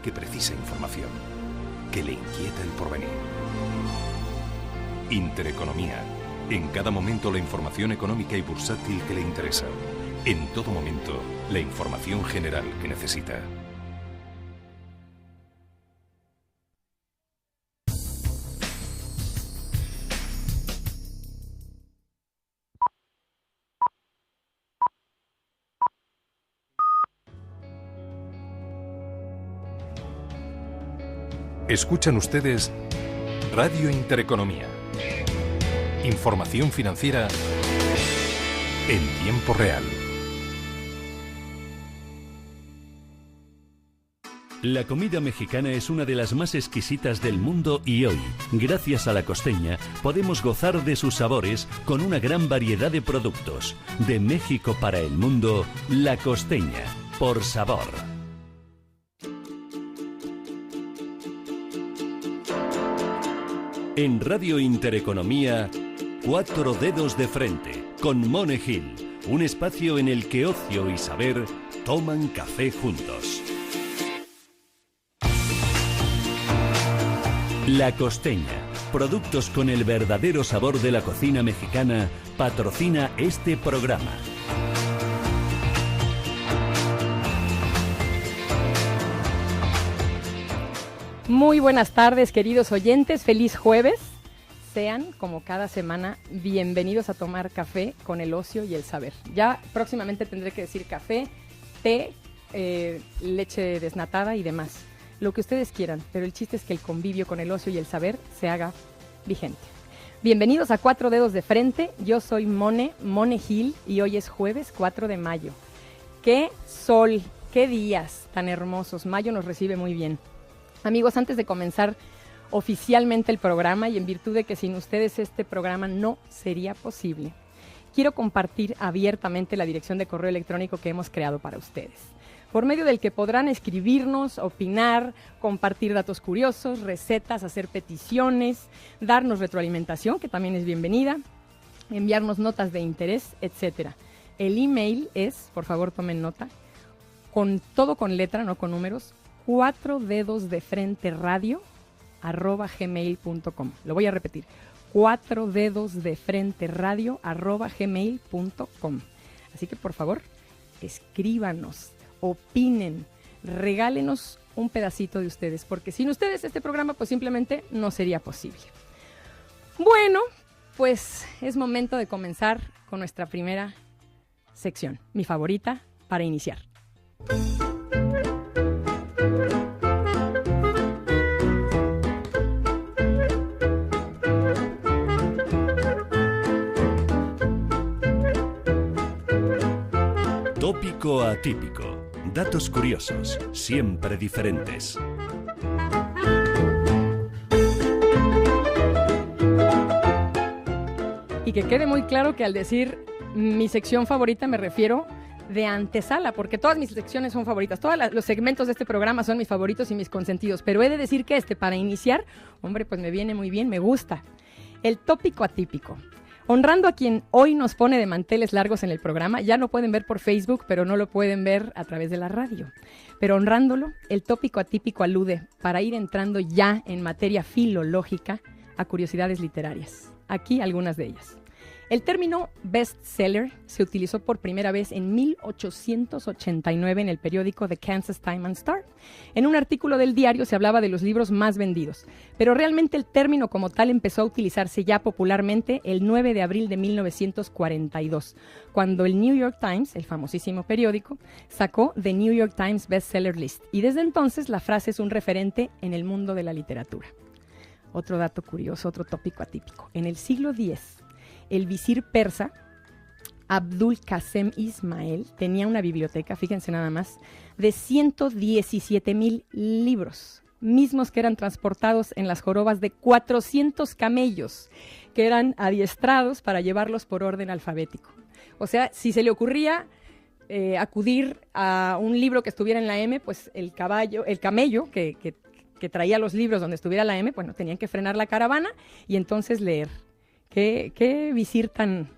que precisa información, que le inquieta el porvenir. Intereconomía. En cada momento la información económica y bursátil que le interesa. En todo momento, la información general que necesita. Escuchan ustedes Radio Intereconomía. Información financiera en tiempo real. La comida mexicana es una de las más exquisitas del mundo y hoy, gracias a La Costeña, podemos gozar de sus sabores con una gran variedad de productos. De México para el mundo, La Costeña, por sabor. En Radio Intereconomía, Cuatro Dedos de Frente, con Mone Gil, un espacio en el que ocio y saber toman café juntos. La Costeña, productos con el verdadero sabor de la cocina mexicana, patrocina este programa. Muy buenas tardes, queridos oyentes. Feliz jueves. Sean, como cada semana, bienvenidos a tomar café con el ocio y el saber. Ya próximamente tendré que decir café, té, leche desnatada y demás. Lo que ustedes quieran, pero el chiste es que el convivio con el ocio y el saber se haga vigente. Bienvenidos a Cuatro Dedos de Frente. Yo soy Mone Gil y hoy es jueves 4 de mayo. ¡Qué sol! ¡Qué días tan hermosos! Mayo nos recibe muy bien. Amigos, antes de comenzar oficialmente el programa y en virtud de que sin ustedes este programa no sería posible, quiero compartir abiertamente la dirección de correo electrónico que hemos creado para ustedes, por medio del que podrán escribirnos, opinar, compartir datos curiosos, recetas, hacer peticiones, darnos retroalimentación, que también es bienvenida, enviarnos notas de interés, etc. El email es, por favor tomen nota, todo con letra, no con números, 4dedosdefrenteradio@gmail.com. Lo voy a repetir, 4dedosdefrenteradio@gmail.com. Así que por favor, escríbanos, opinen, regálenos un pedacito de ustedes, porque sin ustedes este programa pues simplemente no sería posible. Bueno, pues es momento de comenzar con nuestra primera sección, mi favorita para iniciar. Tópico atípico. Datos curiosos, siempre diferentes. Y que quede muy claro que al decir mi sección favorita me refiero de antesala, porque todas mis secciones son favoritas, todos los segmentos de este programa son mis favoritos y mis consentidos, pero he de decir que para iniciar, hombre, pues me viene muy bien, me gusta. El tópico atípico. Honrando a quien hoy nos pone de manteles largos en el programa, ya lo pueden ver por Facebook, pero no lo pueden ver a través de la radio. Pero honrándolo, el tópico atípico alude, para ir entrando ya en materia filológica, a curiosidades literarias. Aquí algunas de ellas. El término bestseller se utilizó por primera vez en 1889 en el periódico The Kansas Time and Star. En un artículo del diario se hablaba de los libros más vendidos, pero realmente el término como tal empezó a utilizarse ya popularmente el 9 de abril de 1942, cuando el New York Times, el famosísimo periódico, sacó The New York Times Bestseller List, y desde entonces la frase es un referente en el mundo de la literatura. Otro dato curioso, otro tópico atípico. En el siglo X, el visir persa Abdul Qasem Ismail tenía una biblioteca, fíjense nada más, de 117,000 libros, mismos que eran transportados en las jorobas de 400 camellos, que eran adiestrados para llevarlos por orden alfabético. O sea, si se le ocurría acudir a un libro que estuviera en la M, pues el camello que traía los libros donde estuviera la M, bueno, tenían que frenar la caravana y entonces leer. Qué visir tan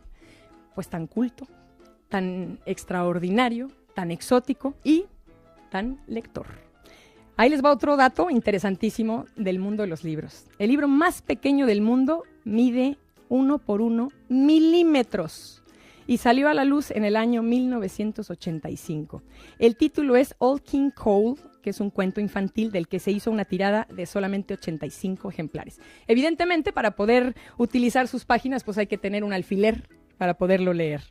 culto, tan extraordinario, tan exótico y tan lector. Ahí les va otro dato interesantísimo del mundo de los libros. El libro más pequeño del mundo mide 1 por 1 milímetros y salió a la luz en el año 1985. El título es Old King Cole, que es un cuento infantil del que se hizo una tirada de solamente 85 ejemplares. Evidentemente, para poder utilizar sus páginas, pues hay que tener un alfiler para poderlo leer.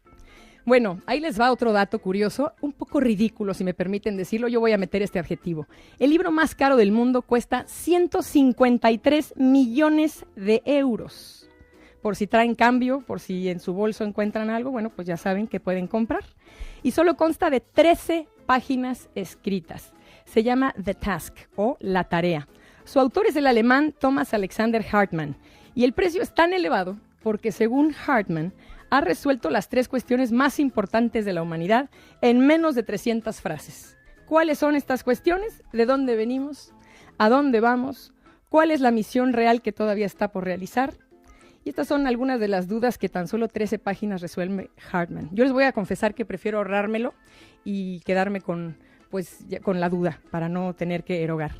Bueno, ahí les va otro dato curioso, un poco ridículo, si me permiten decirlo. Yo voy a meter este adjetivo. El libro más caro del mundo cuesta 153 millones de euros. Por si traen cambio, por si en su bolso encuentran algo, bueno, pues ya saben que pueden comprar. Y solo consta de 13 páginas escritas. Se llama The Task, o La Tarea. Su autor es el alemán Thomas Alexander Hartmann. Y el precio es tan elevado porque, según Hartmann, ha resuelto las 3 cuestiones más importantes de la humanidad en menos de 300 frases. ¿Cuáles son estas cuestiones? ¿De dónde venimos? ¿A dónde vamos? ¿Cuál es la misión real que todavía está por realizar? Y estas son algunas de las dudas que tan solo 13 páginas resuelve Hartmann. Yo les voy a confesar que prefiero ahorrármelo y quedarme con la duda para no tener que erogar.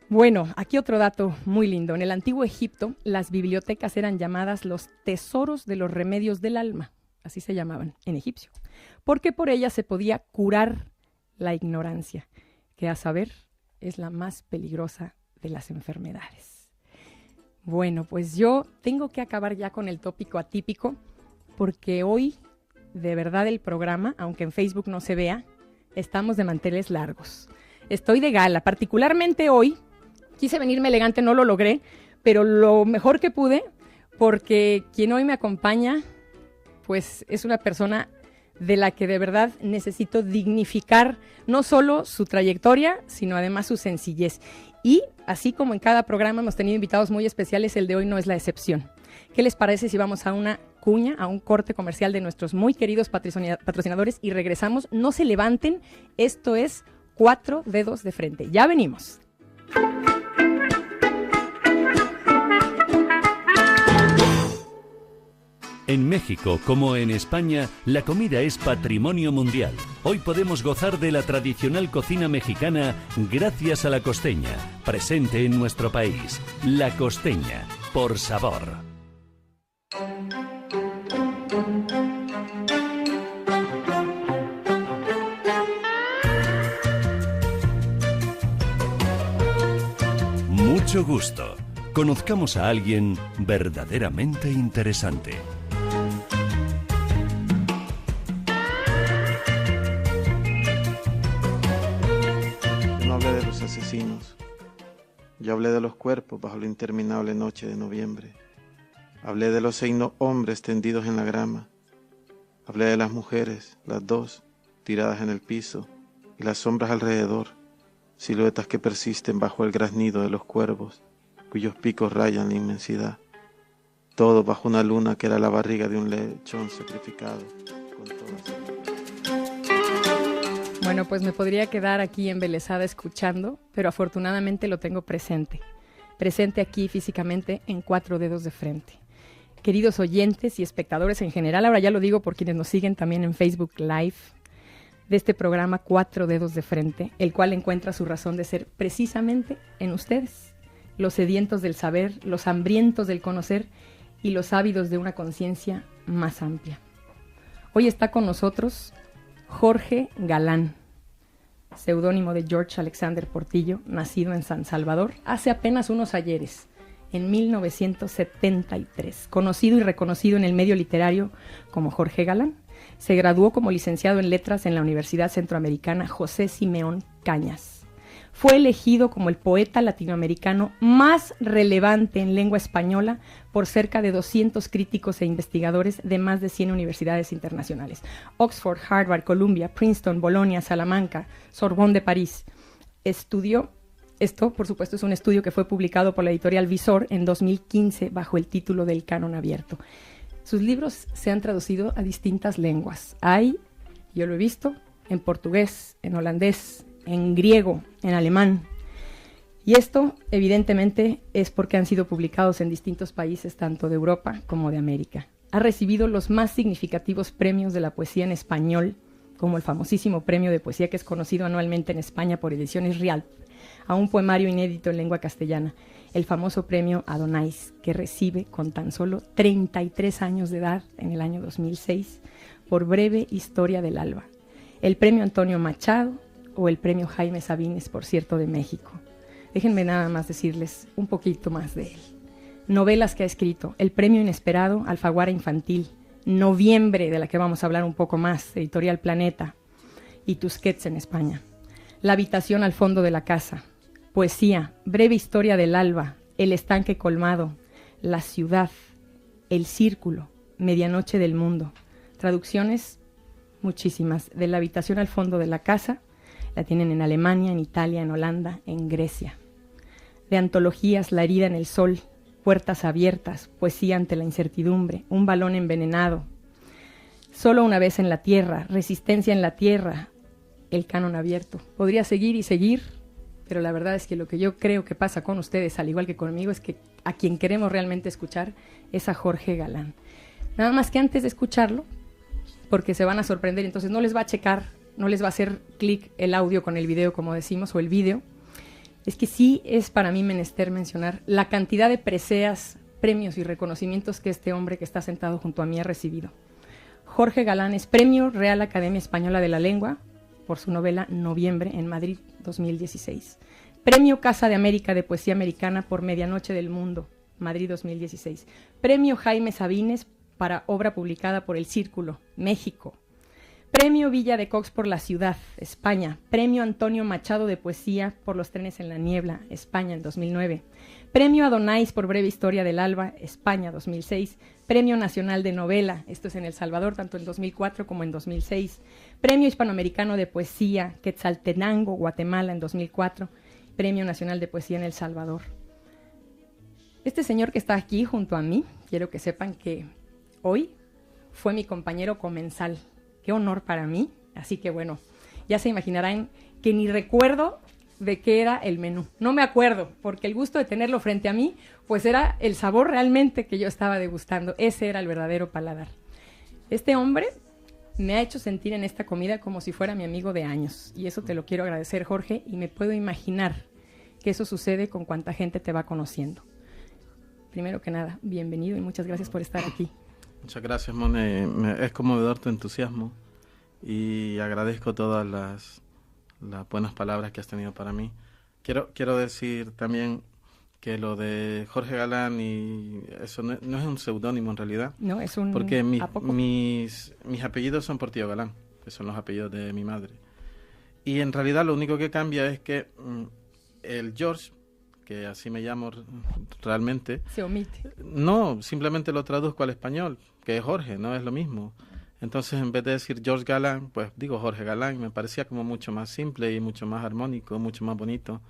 Bueno, aquí otro dato muy lindo. En el antiguo Egipto, las bibliotecas eran llamadas los tesoros de los remedios del alma. Así se llamaban en egipcio. Porque por ellas se podía curar la ignorancia, que a saber es la más peligrosa de las enfermedades. Bueno, pues yo tengo que acabar ya con el tópico atípico, porque hoy, de verdad, el programa, aunque en Facebook no se vea, estamos de manteles largos. Estoy de gala, particularmente hoy. Quise venirme elegante, no lo logré, pero lo mejor que pude, porque quien hoy me acompaña, pues es una persona de la que de verdad necesito dignificar no solo su trayectoria, sino además su sencillez. Y así como en cada programa hemos tenido invitados muy especiales, el de hoy no es la excepción. ¿Qué les parece si vamos a una cuña, a un corte comercial de nuestros muy queridos patrocinadores y regresamos? No se levanten, esto es 4 dedos de frente. Ya venimos. En México, como en España, la comida es patrimonio mundial. Hoy podemos gozar de la tradicional cocina mexicana gracias a La Costeña, presente en nuestro país. La Costeña, por sabor. Mucho gusto. Conozcamos a alguien verdaderamente interesante. No hablé de los asesinos. Yo hablé de los cuerpos bajo la interminable noche de noviembre. Hablé de los 6 hombres tendidos en la grama. Hablé de las mujeres, las 2, tiradas en el piso, y las sombras alrededor, siluetas que persisten bajo el graznido de los cuervos, cuyos picos rayan la inmensidad. Todo bajo una luna que era la barriga de un lechón sacrificado. Bueno, pues me podría quedar aquí embelesada escuchando, pero afortunadamente lo tengo presente aquí físicamente en 4 dedos de frente. Queridos oyentes y espectadores en general, ahora ya lo digo por quienes nos siguen también en Facebook Live, de este programa 4 dedos de frente, el cual encuentra su razón de ser precisamente en ustedes, los sedientos del saber, los hambrientos del conocer y los ávidos de una conciencia más amplia. Hoy está con nosotros Jorge Galán, seudónimo de George Alexander Portillo, nacido en San Salvador hace apenas unos ayeres, en 1973. Conocido y reconocido en el medio literario como Jorge Galán, se graduó como licenciado en Letras en la Universidad Centroamericana José Simeón Cañas. Fue elegido como el poeta latinoamericano más relevante en lengua española por cerca de 200 críticos e investigadores de más de 100 universidades internacionales. Oxford, Harvard, Columbia, Princeton, Bolonia, Salamanca, Sorbonne de París. Esto, por supuesto, es un estudio que fue publicado por la editorial Visor en 2015 bajo el título del Canon Abierto. Sus libros se han traducido a distintas lenguas. Yo lo he visto, en portugués, en holandés, en griego, en alemán. Y esto, evidentemente, es porque han sido publicados en distintos países, tanto de Europa como de América. Ha recibido los más significativos premios de la poesía en español, como el famosísimo premio de poesía que es conocido anualmente en España por Ediciones Rialp, a un poemario inédito en lengua castellana, el famoso premio Adonais, que recibe con tan solo 33 años de edad en el año 2006 por Breve Historia del Alba, el premio Antonio Machado o el premio Jaime Sabines, por cierto, de México. Déjenme nada más decirles un poquito más de él. Novelas que ha escrito: El premio inesperado Alfaguara Infantil, Noviembre, de la que vamos a hablar un poco más, Editorial Planeta, y Tusquets en España. La habitación al fondo de la casa, poesía, Breve Historia del Alba, El estanque colmado, La ciudad, El círculo, Medianoche del mundo. Traducciones muchísimas. De La habitación al fondo de la casa, la tienen en Alemania, en Italia, en Holanda, en Grecia. De antologías, La herida en el sol, Puertas abiertas, Poesía ante la incertidumbre, Un balón envenenado, Solo una vez en la tierra, Resistencia en la tierra, El canon abierto. Podría seguir y seguir, pero la verdad es que lo que yo creo que pasa con ustedes, al igual que conmigo, es que a quien queremos realmente escuchar es a Jorge Galán. Nada más que antes de escucharlo, porque se van a sorprender, entonces no les va a checar, no les va a hacer clic el audio con el video, como decimos, o el vídeo. Es que sí es para mí menester mencionar la cantidad de preseas, premios y reconocimientos que este hombre que está sentado junto a mí ha recibido. Jorge Galán es Premio Real Academia Española de la Lengua por su novela Noviembre en Madrid 2016. Premio Casa de América de Poesía Americana por Medianoche del Mundo, Madrid 2016. Premio Jaime Sabines para obra publicada por El Círculo, México. Premio Villa de Cox por La Ciudad, España. Premio Antonio Machado de Poesía por Los trenes en la niebla, España, en 2009. Premio Adonais por Breve Historia del Alba, España, 2006. Premio Nacional de Novela, esto es en El Salvador, tanto en 2004 como en 2006. Premio Hispanoamericano de Poesía, Quetzaltenango, Guatemala, en 2004. Premio Nacional de Poesía en El Salvador. Este señor que está aquí junto a mí, quiero que sepan que hoy fue mi compañero comensal. Qué honor para mí, así que bueno, ya se imaginarán que ni recuerdo de qué era el menú. No me acuerdo, porque el gusto de tenerlo frente a mí, pues era el sabor realmente que yo estaba degustando. Ese era el verdadero paladar. Este hombre me ha hecho sentir en esta comida como si fuera mi amigo de años, y eso te lo quiero agradecer, Jorge, y me puedo imaginar que eso sucede con cuanta gente te va conociendo. Primero que nada, bienvenido y muchas gracias por estar aquí. Muchas gracias, Mone. Es conmovedor tu entusiasmo y agradezco todas las buenas palabras que has tenido para mí. Quiero decir también que lo de Jorge Galán, y eso no es un seudónimo en realidad. No, es un... Porque mis apellidos son Portillo Galán, que son los apellidos de mi madre. Y en realidad lo único que cambia es que el George, que así me llamo realmente, se omite. No, simplemente lo traduzco al español, que es Jorge, no es lo mismo. Entonces, en vez de decir George Galán, pues digo Jorge Galán. Me parecía como mucho más simple y mucho más armónico, mucho más bonito.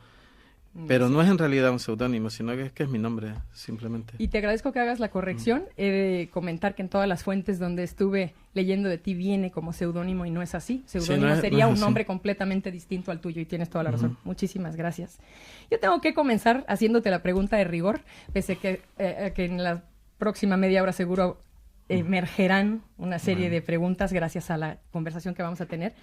Pero no es en realidad un seudónimo, sino que es mi nombre, simplemente. Y te agradezco que hagas la corrección. He de comentar que en todas las fuentes donde estuve leyendo de ti viene como seudónimo y no es así. Seudónimo sería un nombre completamente distinto al tuyo y tienes toda la razón. Muchísimas gracias. Yo tengo que comenzar haciéndote la pregunta de rigor, pese que en la próxima media hora seguro emergerán una serie de preguntas gracias a la conversación que vamos a tener.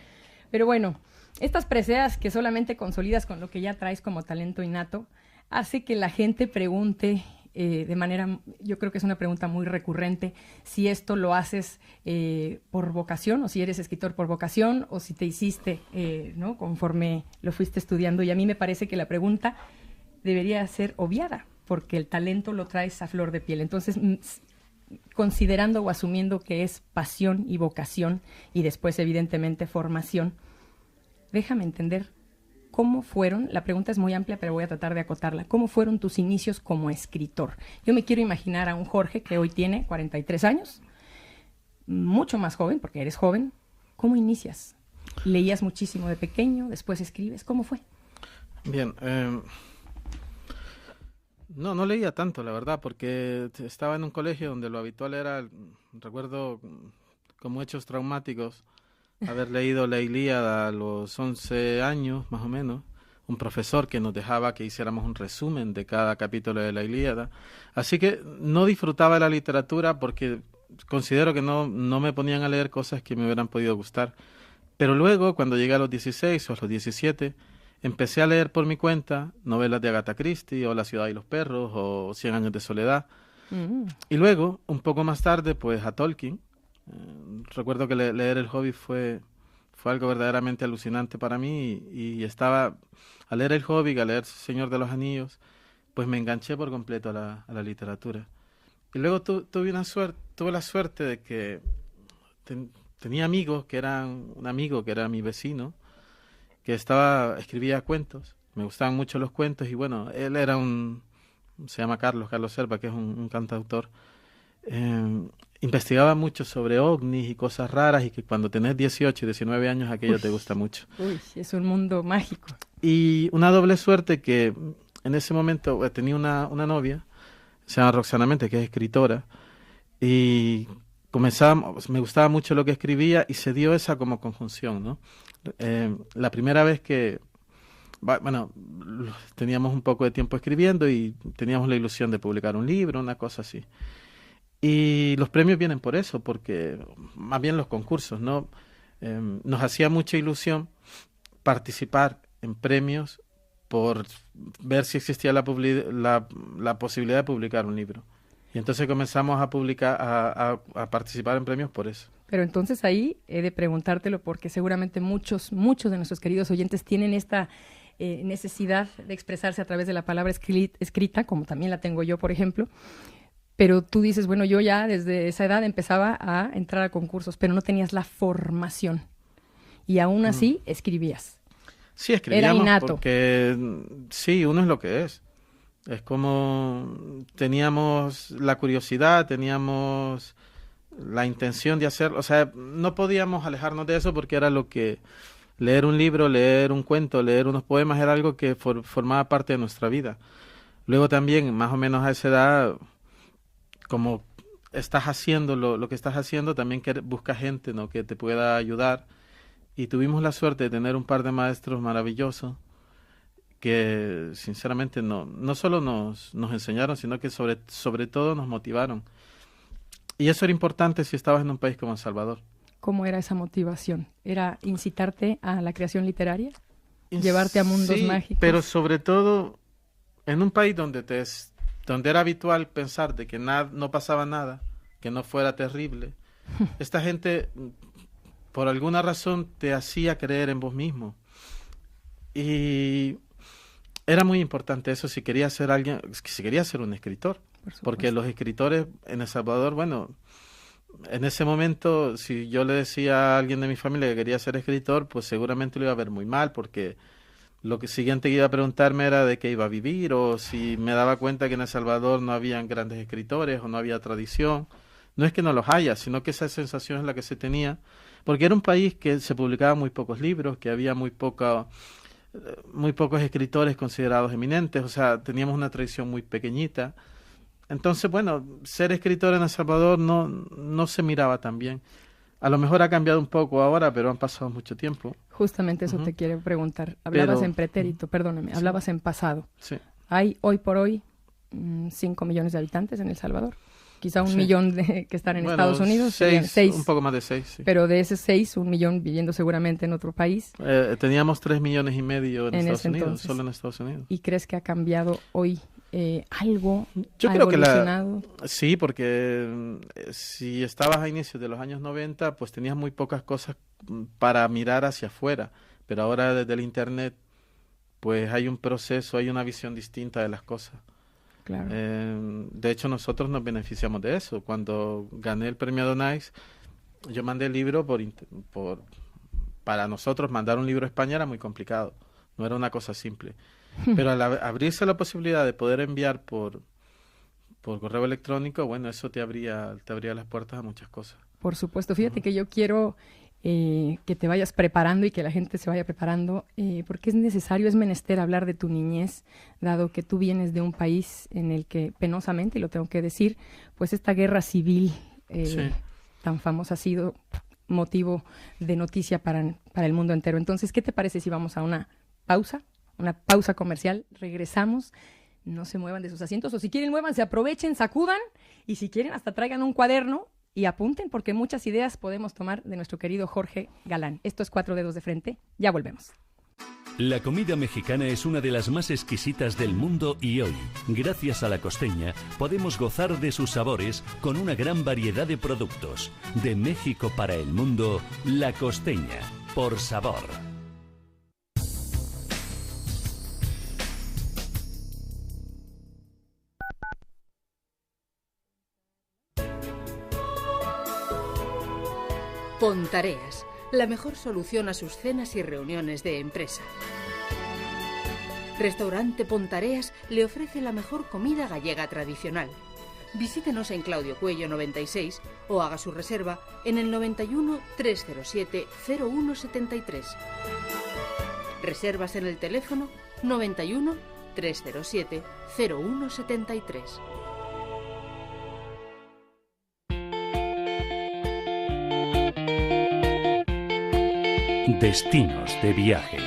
Pero bueno, estas preseas que solamente consolidas con lo que ya traes como talento innato, hace que la gente pregunte de manera, yo creo que es una pregunta muy recurrente, si esto lo haces por vocación, o si eres escritor por vocación, o si te hiciste, ¿no?, conforme lo fuiste estudiando. Y a mí me parece que la pregunta debería ser obviada, porque el talento lo traes a flor de piel. Entonces, considerando o asumiendo que es pasión y vocación, y después, evidentemente, formación, déjame entender cómo fueron, la pregunta es muy amplia, pero voy a tratar de acotarla, ¿cómo fueron tus inicios como escritor? Yo me quiero imaginar a un Jorge que hoy tiene 43 años, mucho más joven, porque eres joven. ¿Cómo inicias? ¿Leías muchísimo de pequeño? ¿Después escribes? ¿Cómo fue? Bien, no leía tanto, la verdad, porque estaba en un colegio donde lo habitual era, recuerdo como hechos traumáticos, haber leído la Ilíada a los 11 años, más o menos, un profesor que nos dejaba que hiciéramos un resumen de cada capítulo de la Ilíada. Así que no disfrutaba de la literatura porque considero que no me ponían a leer cosas que me hubieran podido gustar. Pero luego, cuando llegué a los 16 o a los 17, empecé a leer por mi cuenta novelas de Agatha Christie, o La ciudad y los perros, o 100 años de soledad. Y luego, un poco más tarde, pues a Tolkien. Recuerdo que leer El Hobbit fue algo verdaderamente alucinante para mí, y estaba, al leer El Hobbit, al leer Señor de los Anillos, pues me enganché por completo a la literatura. Y luego tuve la suerte de que tenía amigos un amigo que era mi vecino, que escribía cuentos. Me gustaban mucho los cuentos, y bueno, él era se llama Carlos Serpa, que es un cantautor. Investigaba mucho sobre ovnis y cosas raras, y que cuando tenés 18 y 19 años aquello te gusta mucho. Uy, es un mundo mágico. Y una doble suerte que en ese momento tenía una novia, se llama Roxana Mente, que es escritora, y me gustaba mucho lo que escribía, y se dio esa como conjunción, ¿no? La primera vez que, bueno, teníamos un poco de tiempo escribiendo y teníamos la ilusión de publicar un libro, una cosa así. Y los premios vienen por eso, porque más bien los concursos, ¿no? Nos hacía mucha ilusión participar en premios por ver si existía la posibilidad de publicar un libro. Y entonces comenzamos a participar en premios por eso. Pero entonces ahí he de preguntártelo, porque seguramente muchos de nuestros queridos oyentes tienen esta necesidad de expresarse a través de la palabra escrita, como también la tengo yo, por ejemplo. Pero tú dices, bueno, yo ya desde esa edad empezaba a entrar a concursos, pero no tenías la formación. Y aún así escribías. Sí, escribíamos. Era innato. Porque sí, uno es lo que es. Es como teníamos la curiosidad, teníamos la intención de hacerlo. O sea, no podíamos alejarnos de eso, porque era lo que... Leer un libro, leer un cuento, leer unos poemas era algo que formaba parte de nuestra vida. Luego también, más o menos a esa edad, como estás haciendo lo que estás haciendo, también busca gente, ¿no?, que te pueda ayudar. Y tuvimos la suerte de tener un par de maestros maravillosos que sinceramente no solo nos enseñaron, sino que sobre todo nos motivaron. Y eso era importante si estabas en un país como El Salvador. ¿Cómo era esa motivación? ¿Era incitarte a la creación literaria? ¿Llevarte a mundos mágicos? Pero sobre todo en un país donde era habitual pensar de que no pasaba nada, que no fuera terrible. Esta gente, por alguna razón, te hacía creer en vos mismo. Y era muy importante eso si quería ser un escritor. Porque los escritores en El Salvador, bueno, en ese momento, si yo le decía a alguien de mi familia que quería ser escritor, pues seguramente lo iba a ver muy mal, porque lo siguiente que iba a preguntarme era de qué iba a vivir, o si me daba cuenta que en El Salvador no habían grandes escritores o no había tradición. No es que no los haya, sino que esa sensación es la que se tenía, porque era un país que se publicaban muy pocos libros, que había muy pocos escritores considerados eminentes, o sea, teníamos una tradición muy pequeñita. Entonces, bueno, ser escritor en El Salvador no se miraba tan bien. A lo mejor ha cambiado un poco ahora, pero han pasado mucho tiempo. Justamente eso te quiero preguntar. Hablabas en pretérito, perdóname, sí. Hablabas en pasado. Sí. Hay hoy por hoy 5 millones de habitantes en El Salvador. Quizá 1 millón que están en Estados Unidos. 6, un poco más de 6. Sí. Pero de esos 6, 1 millón viviendo seguramente en otro país. Teníamos 3,5 millones en Estados Unidos, entonces. solo en Estados Unidos. ¿Y crees que ha cambiado hoy algo? Yo creo evolucionado? Sí, porque si estabas a inicios de los años 90, pues tenías muy pocas cosas para mirar hacia afuera. Pero ahora desde el Internet, pues hay un proceso, hay una visión distinta de las cosas. Claro. De hecho, nosotros nos beneficiamos de eso. Cuando gané el premio Donais, yo mandé el libro para nosotros mandar un libro a España era muy complicado. No era una cosa simple. Pero al abrirse la posibilidad de poder enviar por correo electrónico, bueno, eso te abría las puertas a muchas cosas. Por supuesto. Fíjate que yo quiero que te vayas preparando y que la gente se vaya preparando, porque es menester hablar de tu niñez, dado que tú vienes de un país en el que penosamente, y lo tengo que decir, pues esta guerra civil tan famosa ha sido motivo de noticia para el mundo entero. Entonces, ¿qué te parece si vamos a una pausa comercial? Regresamos, no se muevan de sus asientos, o si quieren muévanse, aprovechen, sacudan, y si quieren hasta traigan un cuaderno y apunten, porque muchas ideas podemos tomar de nuestro querido Jorge Galán. Esto es 4 Dedos de Frente. Ya volvemos. La comida mexicana es una de las más exquisitas del mundo y hoy, gracias a La Costeña, podemos gozar de sus sabores con una gran variedad de productos. De México para el mundo, La Costeña, por sabor. Pontareas, la mejor solución a sus cenas y reuniones de empresa. Restaurante Pontareas le ofrece la mejor comida gallega tradicional. Visítenos en Claudio Cuello 96 o haga su reserva en el 91 307 0173. Reservas en el teléfono 91 307 0173. Destinos de viaje.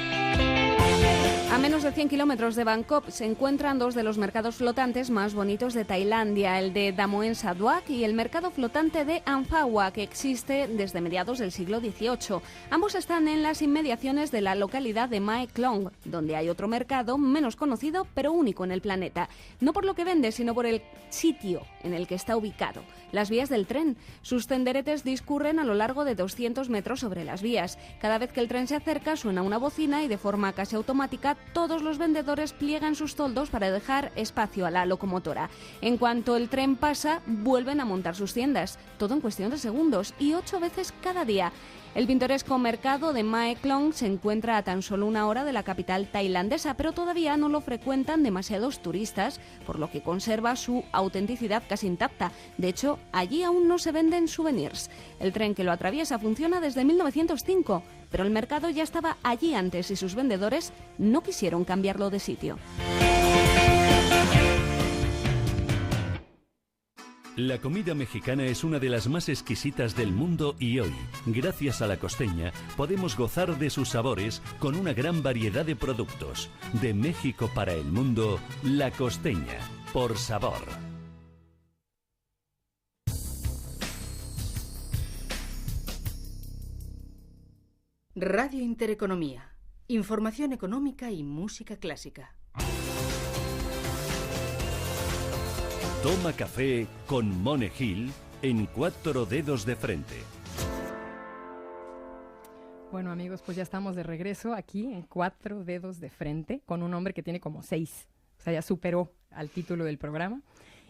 A menos de 100 kilómetros de Bangkok se encuentran dos de los mercados flotantes más bonitos de Tailandia, el de Damoen Saduak y el mercado flotante de Amphawa, que existe desde mediados del siglo XVIII. Ambos están en las inmediaciones de la localidad de Mae Klong, donde hay otro mercado menos conocido pero único en el planeta. No por lo que vende, sino por el sitio en el que está ubicado. Las vías del tren. Sus tenderetes discurren a lo largo de 200 metros sobre las vías. Cada vez que el tren se acerca suena una bocina y de forma casi automática todos los vendedores pliegan sus toldos para dejar espacio a la locomotora. En cuanto el tren pasa, vuelven a montar sus tiendas, todo en cuestión de segundos y 8 veces cada día. El pintoresco mercado de Mae Klong se encuentra a tan solo 1 hora de la capital tailandesa, pero todavía no lo frecuentan demasiados turistas, por lo que conserva su autenticidad casi intacta. De hecho, allí aún no se venden souvenirs. El tren que lo atraviesa funciona desde 1905, pero el mercado ya estaba allí antes y sus vendedores no quisieron cambiarlo de sitio. La comida mexicana es una de las más exquisitas del mundo y hoy, gracias a La Costeña, podemos gozar de sus sabores con una gran variedad de productos. De México para el mundo, La Costeña, por sabor. Radio Intereconomía. Información económica y música clásica. Toma café con Monegil en 4 dedos de frente. Bueno, amigos, pues ya estamos de regreso aquí en 4 dedos de frente con un hombre que tiene como 6. O sea, ya superó al título del programa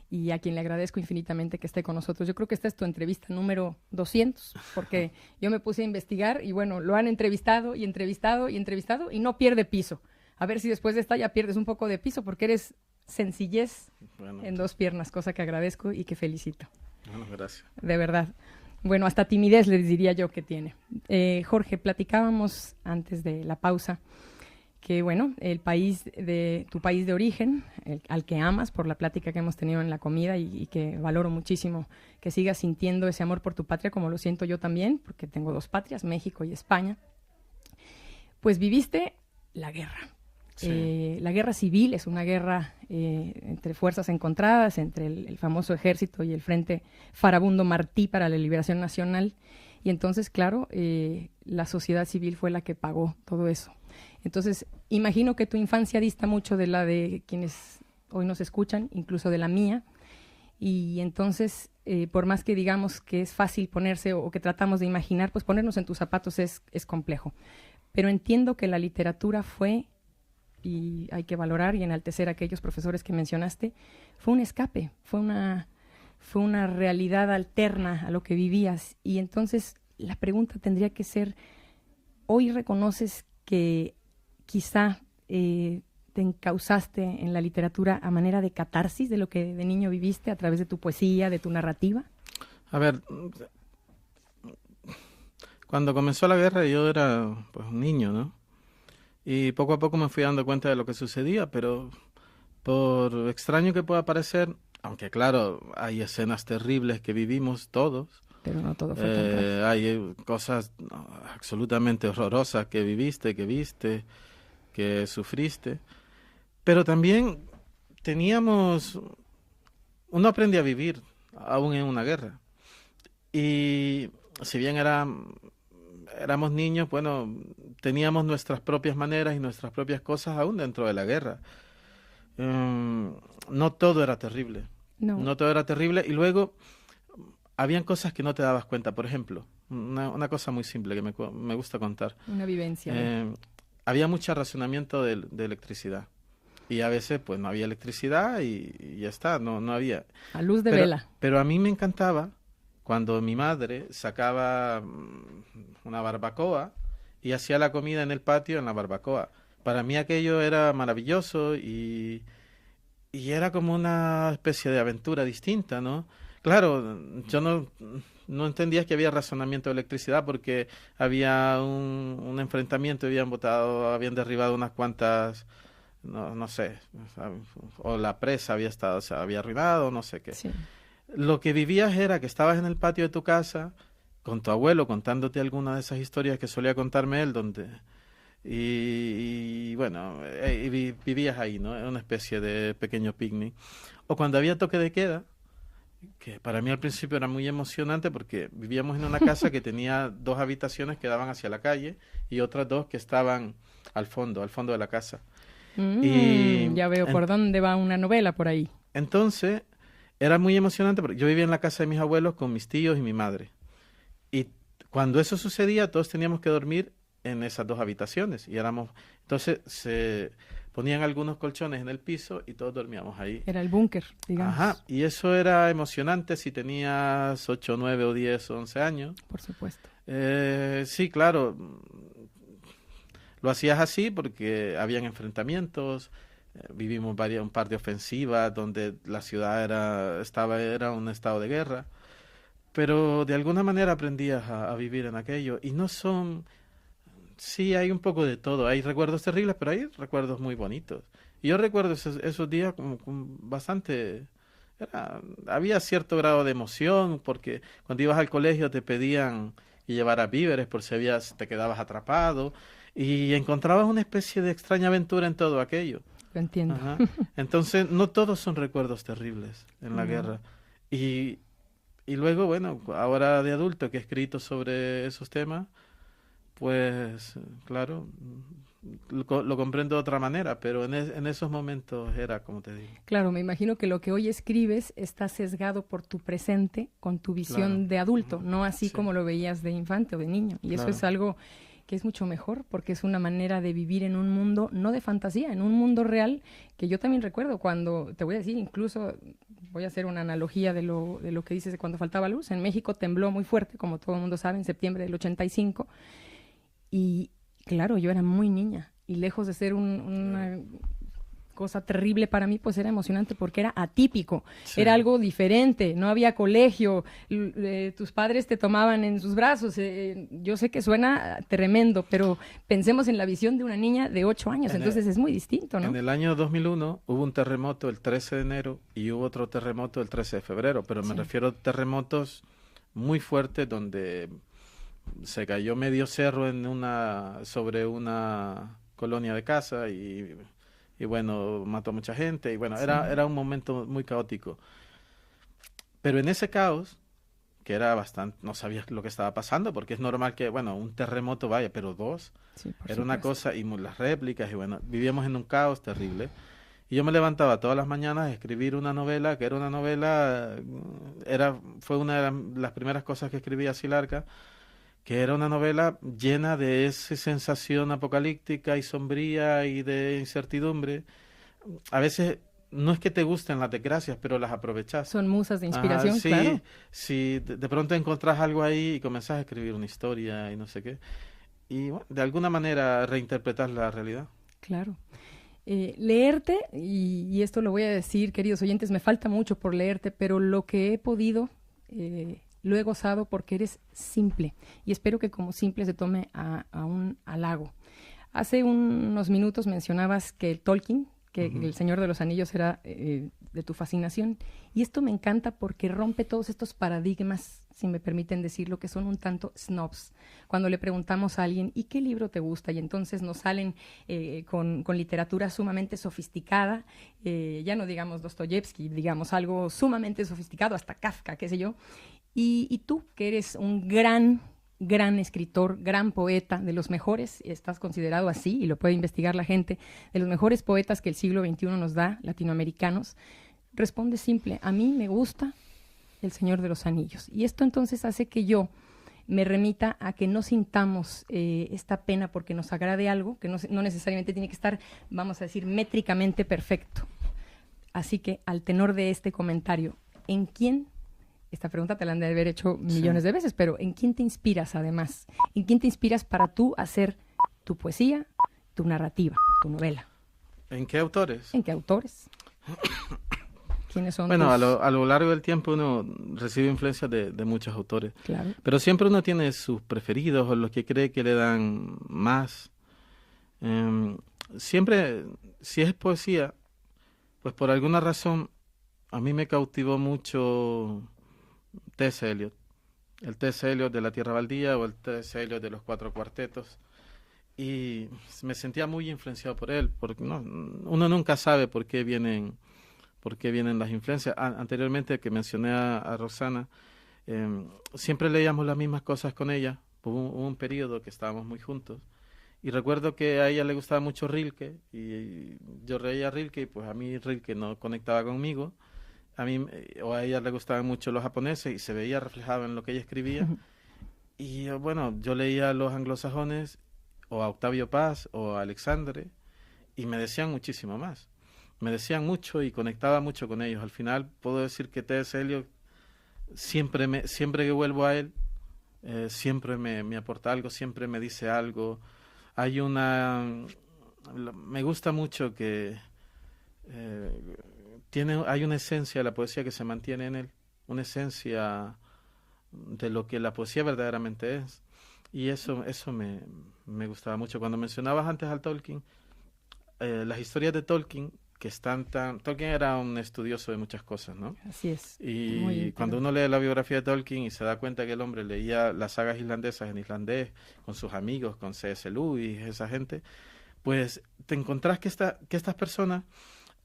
y a quien le agradezco infinitamente que esté con nosotros. Yo creo que esta es tu entrevista número 200, porque yo me puse a investigar y bueno, lo han entrevistado y entrevistado y entrevistado y no pierde piso. A ver si después de esta ya pierdes un poco de piso, porque eres sencillez en 2 piernas, cosa que agradezco y que felicito. Bueno, gracias. De verdad. Bueno, hasta timidez les diría yo que tiene. Jorge, platicábamos antes de la pausa que, bueno, tu país de origen, al que amas por la plática que hemos tenido en la comida y que valoro muchísimo que sigas sintiendo ese amor por tu patria, como lo siento yo también, porque tengo 2 patrias, México y España. Pues viviste la guerra. Sí. La guerra civil es una guerra entre fuerzas encontradas, entre el famoso ejército y el Frente Farabundo Martí para la Liberación Nacional. Y entonces, claro, la sociedad civil fue la que pagó todo eso. Entonces, imagino que tu infancia dista mucho de la de quienes hoy nos escuchan, incluso de la mía. Y entonces, por más que digamos que es fácil ponerse o que tratamos de imaginar, pues ponernos en tus zapatos es complejo. Pero entiendo que la literatura fue, y hay que valorar y enaltecer a aquellos profesores que mencionaste, fue un escape, fue una realidad alterna a lo que vivías. Y entonces la pregunta tendría que ser, ¿hoy reconoces que quizá te encauzaste en la literatura a manera de catarsis de lo que de niño viviste a través de tu poesía, de tu narrativa? A ver, cuando comenzó la guerra yo era pues un niño, ¿no? Y poco a poco me fui dando cuenta de lo que sucedía, pero por extraño que pueda parecer, aunque claro, hay escenas terribles que vivimos todos, pero no todo fue tan trágico. Hay cosas absolutamente horrorosas que viviste, que viste, que sufriste, pero también uno aprende a vivir aún en una guerra. Y si bien era éramos niños, bueno, teníamos nuestras propias maneras y nuestras propias cosas aún dentro de la guerra. No todo era terrible. No todo era terrible. Y luego habían cosas que no te dabas cuenta. Por ejemplo, una cosa muy simple que me gusta contar. Una vivencia. Había mucho racionamiento de electricidad. Y a veces pues no había electricidad y ya está, no había. A luz de vela. Pero a mí me encantaba cuando mi madre sacaba una barbacoa y hacía la comida en el patio en la barbacoa. Para mí aquello era maravilloso y era como una especie de aventura distinta, ¿no? Claro, yo no entendía que había razonamiento de electricidad porque había un enfrentamiento, habían derribado unas cuantas, no sé, o la presa había arruinado, no sé qué. Sí. Lo que vivías era que estabas en el patio de tu casa con tu abuelo contándote alguna de esas historias que solía contarme él, y bueno, vivías ahí, ¿no? Era una especie de pequeño picnic. O cuando había toque de queda, que para mí al principio era muy emocionante porque vivíamos en una casa que tenía 2 habitaciones que daban hacia la calle y otras 2 que estaban al fondo de la casa. Ya veo por dónde va una novela por ahí. Entonces, era muy emocionante porque yo vivía en la casa de mis abuelos con mis tíos y mi madre. Y cuando eso sucedía, todos teníamos que dormir en esas 2 habitaciones. Entonces se ponían algunos colchones en el piso y todos dormíamos ahí. Era el búnker, digamos. Ajá, y eso era emocionante si tenías 8, 9 o 10 o 11 años. Por supuesto. Sí, claro. Lo hacías así porque habían enfrentamientos. Vivimos un par de ofensivas donde la ciudad era un estado de guerra. Pero de alguna manera aprendías a vivir en aquello. Y no son... Sí, hay un poco de todo. Hay recuerdos terribles, pero hay recuerdos muy bonitos. Y yo recuerdo esos días como bastante... había cierto grado de emoción, porque cuando ibas al colegio te pedían que llevaras víveres por si te quedabas atrapado, y encontrabas una especie de extraña aventura en todo aquello. Lo entiendo. Ajá. Entonces, no todos son recuerdos terribles en la guerra. Y luego, bueno, ahora de adulto que he escrito sobre esos temas, pues, claro, lo comprendo de otra manera, pero en esos momentos era como te digo. Claro, me imagino que lo que hoy escribes está sesgado por tu presente con tu visión de adulto, no así como lo veías de infante o de niño. Y eso es algo que es mucho mejor porque es una manera de vivir en un mundo, no de fantasía, en un mundo real, que yo también recuerdo cuando, te voy a decir, incluso voy a hacer una analogía de lo que dices de cuando faltaba luz. En México tembló muy fuerte, como todo el mundo sabe, en septiembre del 85. Y claro, yo era muy niña y lejos de ser una cosa terrible para mí, pues era emocionante porque era atípico, era algo diferente, no había colegio, tus padres te tomaban en sus brazos. Yo sé que suena tremendo, pero pensemos en la visión de una niña de 8 años, entonces es muy distinto, ¿no? En el año 2001 hubo un terremoto el 13 de enero y hubo otro terremoto el 13 de febrero, pero me refiero a terremotos muy fuertes donde se cayó medio cerro sobre una colonia de casa y bueno, mató a mucha gente y bueno, era un momento muy caótico. Pero en ese caos, que era bastante, no sabías lo que estaba pasando, porque es normal que, bueno, un terremoto vaya, pero 2, era una cosa, y las réplicas, y bueno, vivíamos en un caos terrible. Y yo me levantaba todas las mañanas a escribir una novela, que era una novela, fue una de las primeras cosas que escribí así larga, que era una novela llena de esa sensación apocalíptica y sombría y de incertidumbre. A veces no es que te gusten las desgracias, pero las aprovechas. Son musas de inspiración, sí, claro. Sí, de pronto encontrás algo ahí y comenzás a escribir una historia y no sé qué. Y bueno, de alguna manera reinterpretar la realidad. Claro. Leerte, y esto lo voy a decir, queridos oyentes, me falta mucho por leerte, pero lo que he podido... lo he gozado porque eres simple y espero que como simple se tome a un halago. Hace unos minutos mencionabas que Tolkien, que El Señor de los Anillos era de tu fascinación, y esto me encanta porque rompe todos estos paradigmas, si me permiten decirlo, que son un tanto snobs. Cuando le preguntamos a alguien, ¿y qué libro te gusta? Y entonces nos salen con literatura sumamente sofisticada, ya no digamos Dostoyevsky, digamos algo sumamente sofisticado, hasta Kafka, qué sé yo. Y tú, que eres un gran gran escritor, gran poeta, de los mejores, estás considerado así, y lo puede investigar la gente, de los mejores poetas que el siglo XXI nos da, latinoamericanos, responde simple: a mí me gusta El Señor de los Anillos. Y esto entonces hace que yo me remita a que no sintamos esta pena porque nos agrade algo, que no necesariamente tiene que estar, vamos a decir, métricamente perfecto. Así que, al tenor de este comentario, ¿en quién? Esta pregunta te la han de haber hecho millones de veces, pero ¿en quién te inspiras además? ¿En quién te inspiras para tú hacer tu poesía, tu narrativa, tu novela? ¿En qué autores? ¿En qué autores? ¿Quiénes son Bueno, tus...? a lo largo del tiempo uno recibe influencias de muchos autores. Claro. Pero siempre uno tiene sus preferidos o los que cree que le dan más. Siempre, si es poesía, pues por alguna razón a mí me cautivó mucho T.S. Eliot. El T.S. Eliot de La Tierra Baldía o el T.S. Eliot de Los Cuatro Cuartetos. Y me sentía muy influenciado por él, porque uno nunca sabe por qué vienen las influencias. Anteriormente que mencioné a Roxana, siempre leíamos las mismas cosas con ella. Hubo un periodo que estábamos muy juntos. Y recuerdo que a ella le gustaba mucho Rilke, y yo leía Rilke, y pues a mí Rilke no conectaba conmigo. O a ella le gustaban mucho los japoneses, y se veía reflejado en lo que ella escribía. Y bueno, yo leía a los anglosajones, o a Octavio Paz, o a Alexandre, y me decían muchísimo más. Me decían mucho y conectaba mucho con ellos. Al final puedo decir que T.S. Eliot, siempre que vuelvo a él, siempre me aporta algo, siempre me dice algo. Me gusta mucho que hay una esencia de la poesía que se mantiene en él, una esencia de lo que la poesía verdaderamente es. Y eso me gustaba mucho. Cuando mencionabas antes al Tolkien, las historias de Tolkien, Tolkien era un estudioso de muchas cosas, ¿no? Así es. Y cuando uno lee la biografía de Tolkien y se da cuenta que el hombre leía las sagas islandesas en islandés, con sus amigos, con C.S. Lewis, esa gente, pues te encontrás que estas personas,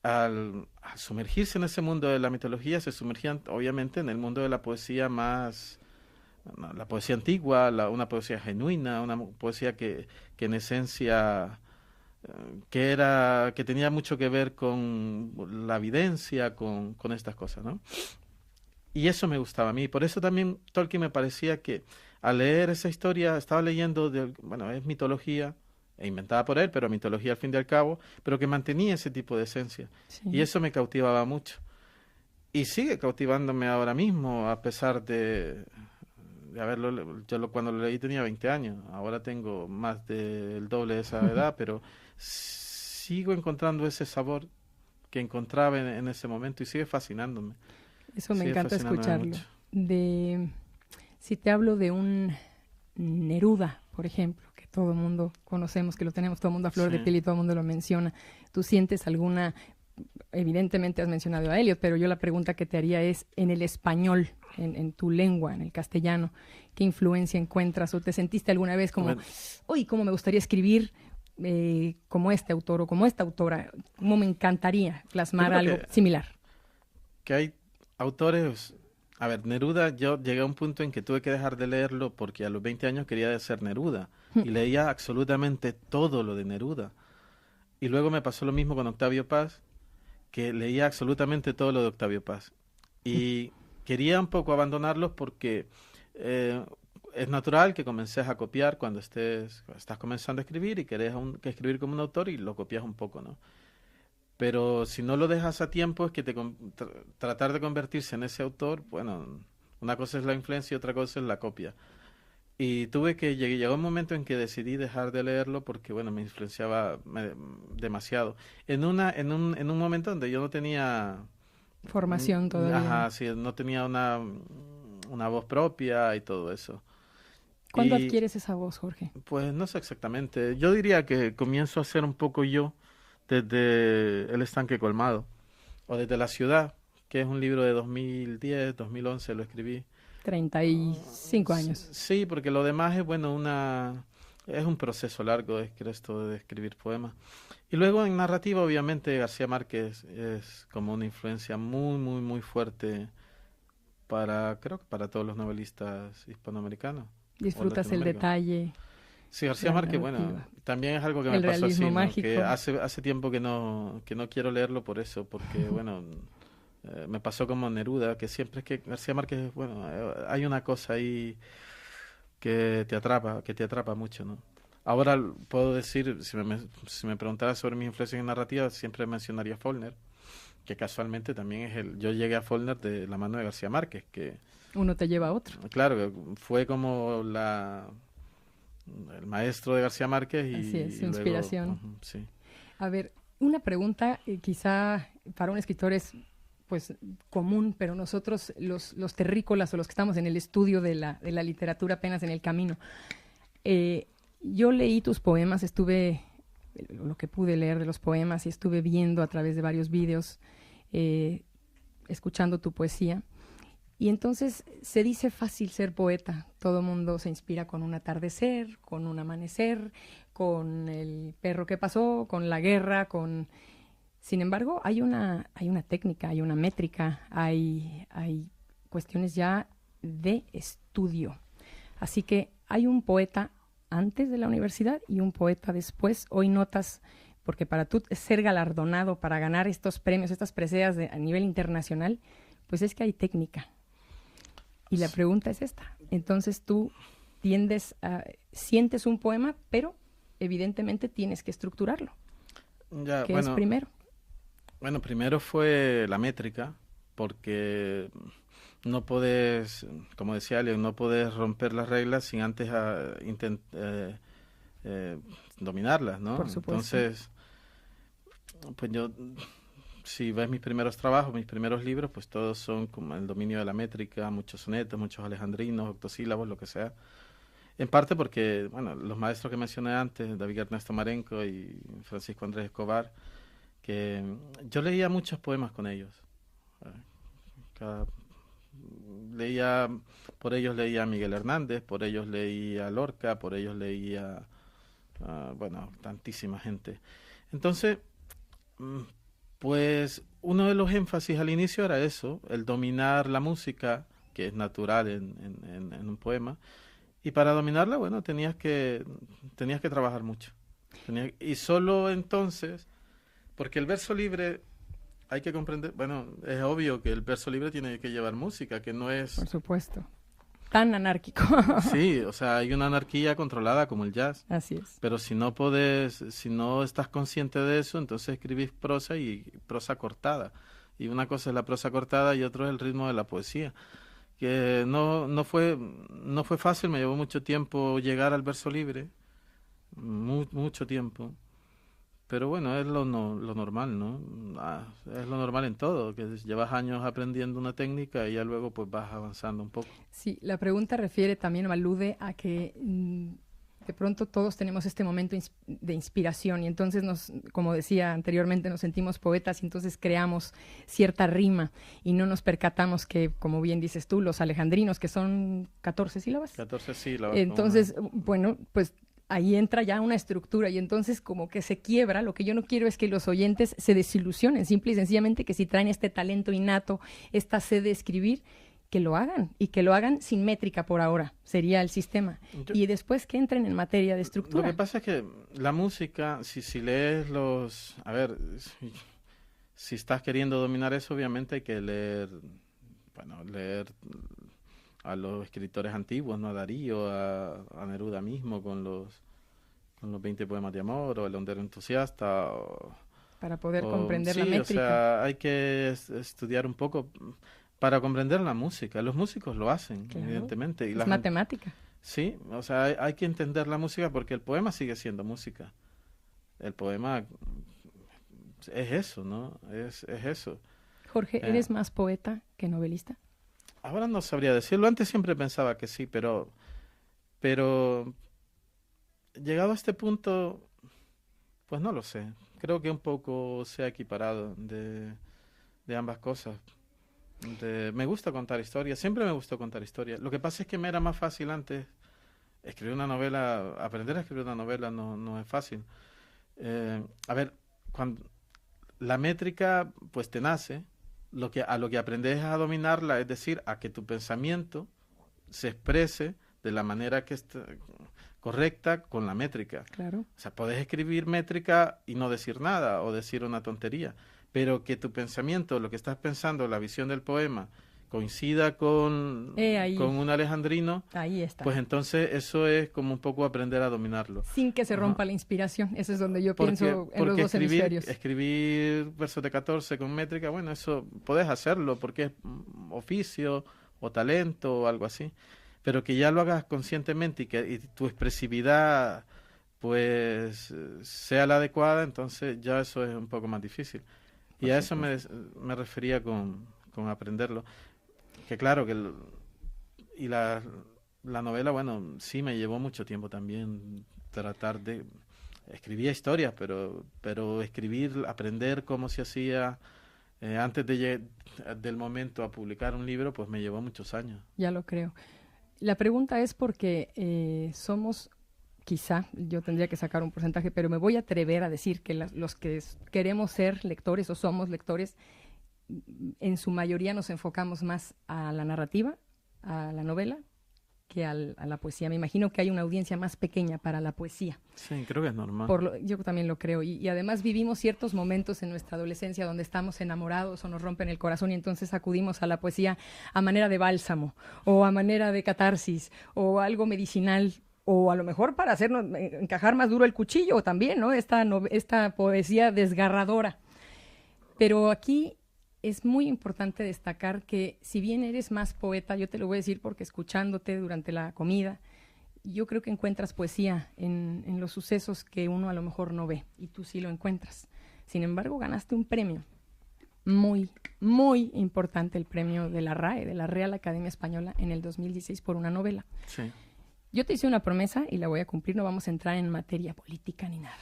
al sumergirse en ese mundo de la mitología, se sumergían obviamente en el mundo de la poesía la poesía antigua, una poesía genuina, una poesía que en esencia... que tenía mucho que ver con la evidencia, con estas cosas, ¿no? Y eso me gustaba a mí. Por eso también Tolkien me parecía que al leer esa historia estaba leyendo, es mitología, inventada por él, pero mitología al fin y al cabo, pero que mantenía ese tipo de esencia. Sí. Y eso me cautivaba mucho. Y sigue cautivándome ahora mismo, a pesar de haberlo... Cuando lo leí tenía 20 años, ahora tengo más del doble de esa edad, pero... sigo encontrando ese sabor que encontraba en ese momento y sigue fascinándome. Eso me encanta escucharlo. Si te hablo de un Neruda, por ejemplo, que todo el mundo conocemos, que lo tenemos todo el mundo a flor de piel y todo el mundo lo menciona, ¿tú sientes alguna? Evidentemente has mencionado a Eliot, pero yo la pregunta que te haría es, en el español, en tu lengua, en el castellano, ¿qué influencia encuentras? ¿O te sentiste alguna vez como, uy, cómo me gustaría escribir como este autor o como esta autora? ¿Cómo me encantaría plasmar algo similar? Que hay autores... A ver, Neruda, yo llegué a un punto en que tuve que dejar de leerlo porque a los 20 años quería ser Neruda y leía absolutamente todo lo de Neruda. Y luego me pasó lo mismo con Octavio Paz, que leía absolutamente todo lo de Octavio Paz. Y quería un poco abandonarlos porque es natural que comences a copiar cuando estás comenzando a escribir y querés escribir como un autor y lo copias un poco, ¿no? Pero si no lo dejas a tiempo, es que tratar de convertirse en ese autor, bueno, una cosa es la influencia y otra cosa es la copia. Y llegó un momento en que decidí dejar de leerlo porque, bueno, me influenciaba demasiado. En un momento donde yo no tenía... formación todavía. Ajá, sí, no tenía una voz propia y todo eso. ¿Cuándo adquieres esa voz, Jorge? Pues no sé exactamente. Yo diría que comienzo a ser un poco yo desde El estanque colmado o desde La ciudad, que es un libro de 2010, 2011 lo escribí. 35 años. Sí, porque lo demás es, bueno, es un proceso largo esto de escribir poemas. Y luego en narrativa, obviamente, García Márquez es como una influencia muy, muy, muy fuerte creo que para todos los novelistas hispanoamericanos. Disfrutas el Latinoamérica. detalle. Sí, García la Márquez, narrativa. bueno, también es algo que El me pasó así, realismo ¿no? mágico. Que hace tiempo que no quiero leerlo por eso, porque, bueno, me pasó como Neruda, que siempre es que García Márquez, bueno, hay una cosa ahí que te atrapa mucho, ¿no? Ahora puedo decir, si me preguntaras sobre mis influencias en narrativa, siempre mencionaría a Faulkner, que casualmente también yo llegué a Faulkner de la mano de García Márquez, que, Uno te lleva a otro. claro, que fue como el maestro de García Márquez y, Así es, su y luego, inspiración. sí. A ver, una pregunta quizá para un escritor es pues común, pero nosotros los terrícolas o los que estamos en el estudio de la literatura apenas en el camino. Yo leí tus poemas, estuve, lo que pude leer de los poemas y estuve viendo a través de varios vídeos, escuchando tu poesía. Y entonces se dice fácil ser poeta. Todo el mundo se inspira con un atardecer, con un amanecer, con el perro que pasó, con la guerra, con... Sin embargo, hay una técnica, hay una métrica, hay cuestiones ya de estudio. Así que hay un poeta antes de la universidad y un poeta después. Hoy notas, porque para tú ser galardonado, para ganar estos premios, estas preseas a nivel internacional, pues es que hay técnica. Y la pregunta es esta. Entonces tú sientes un poema, pero evidentemente tienes que estructurarlo. Ya, ¿Qué es primero? Bueno, primero fue la métrica, porque no puedes, como decía Eliot, no puedes romper las reglas sin antes dominarlas, ¿no? Por supuesto. Entonces, pues yo, si ves mis primeros trabajos, mis primeros libros, pues todos son como el dominio de la métrica, muchos sonetos, muchos alejandrinos, octosílabos, lo que sea. En parte porque, bueno, los maestros que mencioné antes, David Ernesto Marenco y Francisco Andrés Escobar, que yo leía muchos poemas con ellos. Por ellos leía a Miguel Hernández, por ellos leía a Lorca, por ellos leía, bueno, tantísima gente. Entonces, pues uno de los énfasis al inicio era eso, el dominar la música, que es natural en un poema, y para dominarla, bueno, tenías que trabajar mucho. Y solo entonces, porque el verso libre, hay que comprender, bueno, es obvio que el verso libre tiene que llevar música, que no es... Por supuesto. Tan anárquico. Sí, o sea, hay una anarquía controlada como el jazz. Así es. Pero si no estás consciente de eso, entonces escribís prosa y prosa cortada. Y una cosa es la prosa cortada y otro es el ritmo de la poesía. Que no fue fácil, me llevó mucho tiempo llegar al verso libre, mucho tiempo. Pero bueno, es lo normal, ¿no? Es lo normal en todo, que llevas años aprendiendo una técnica y ya luego pues vas avanzando un poco. Sí, la pregunta refiere también o alude a que de pronto todos tenemos este momento de inspiración y entonces como decía anteriormente, nos sentimos poetas y entonces creamos cierta rima y no nos percatamos que, como bien dices tú, los alejandrinos, que son 14 sílabas. 14 sílabas. Entonces, bueno, pues ahí entra ya una estructura y entonces como que se quiebra. Lo que yo no quiero es que los oyentes se desilusionen, simple y sencillamente que si traen este talento innato, esta sed de escribir, que lo hagan y que lo hagan sin métrica por ahora, sería el sistema. Y después que entren en materia de estructura. Lo que pasa es que la música, si lees a ver, si estás queriendo dominar eso, obviamente hay que leer a los escritores antiguos, ¿no? A Darío, a Neruda mismo, con los 20 poemas de amor, o El hondero entusiasta. Para poder comprender la sí, métrica. O sea, hay que estudiar un poco para comprender la música. Los músicos lo hacen, claro, evidentemente. Y es matemática. Sí, o sea, hay que entender la música porque el poema sigue siendo música. El poema es eso, ¿no? Es eso. Jorge, ¿eres más poeta que novelista? Ahora no sabría decirlo. Antes siempre pensaba que sí, pero llegado a este punto, pues no lo sé. Creo que un poco se ha equiparado de ambas cosas. Me gusta contar historias, siempre me gustó contar historias. Lo que pasa es que me era más fácil antes escribir una novela. Aprender a escribir una novela no es fácil. A ver, cuando la métrica pues te nace, a lo que aprendes a dominarla, es decir, a que tu pensamiento se exprese de la manera que está correcta con la métrica. Claro. O sea, podés escribir métrica y no decir nada o decir una tontería, pero que tu pensamiento, lo que estás pensando, la visión del poema, coincida con un alejandrino, ahí está. Pues entonces eso es como un poco aprender a dominarlo. Sin que se rompa la inspiración, eso es donde yo pienso en los dos hemisferios. Escribir versos de 14 con métrica, bueno, eso podés hacerlo porque es oficio o talento o algo así, pero que ya lo hagas conscientemente y tu expresividad pues sea la adecuada, entonces ya eso es un poco más difícil. Y a eso me refería con aprenderlo. Que claro, la novela, bueno, sí me llevó mucho tiempo también tratar de... Escribía historias, pero escribir, aprender cómo se hacía antes del momento a publicar un libro, pues me llevó muchos años. Ya lo creo. La pregunta es porque somos, quizá, yo tendría que sacar un porcentaje, pero me voy a atrever a decir que los que queremos ser lectores o somos lectores, en su mayoría nos enfocamos más a la narrativa, a la novela, que a la poesía. Me imagino que hay una audiencia más pequeña para la poesía. Sí, creo que es normal. Yo también lo creo. Y además vivimos ciertos momentos en nuestra adolescencia donde estamos enamorados o nos rompen el corazón y entonces acudimos a la poesía a manera de bálsamo o a manera de catarsis o algo medicinal o a lo mejor para hacernos encajar más duro el cuchillo también, ¿no? Esta poesía desgarradora. Pero aquí es muy importante destacar que si bien eres más poeta, yo te lo voy a decir porque escuchándote durante la comida, yo creo que encuentras poesía en los sucesos que uno a lo mejor no ve, y tú sí lo encuentras. Sin embargo, ganaste un premio muy, muy importante, el premio de la RAE, de la Real Academia Española, en el 2016 por una novela. Sí. Yo te hice una promesa y la voy a cumplir, no vamos a entrar en materia política ni nada.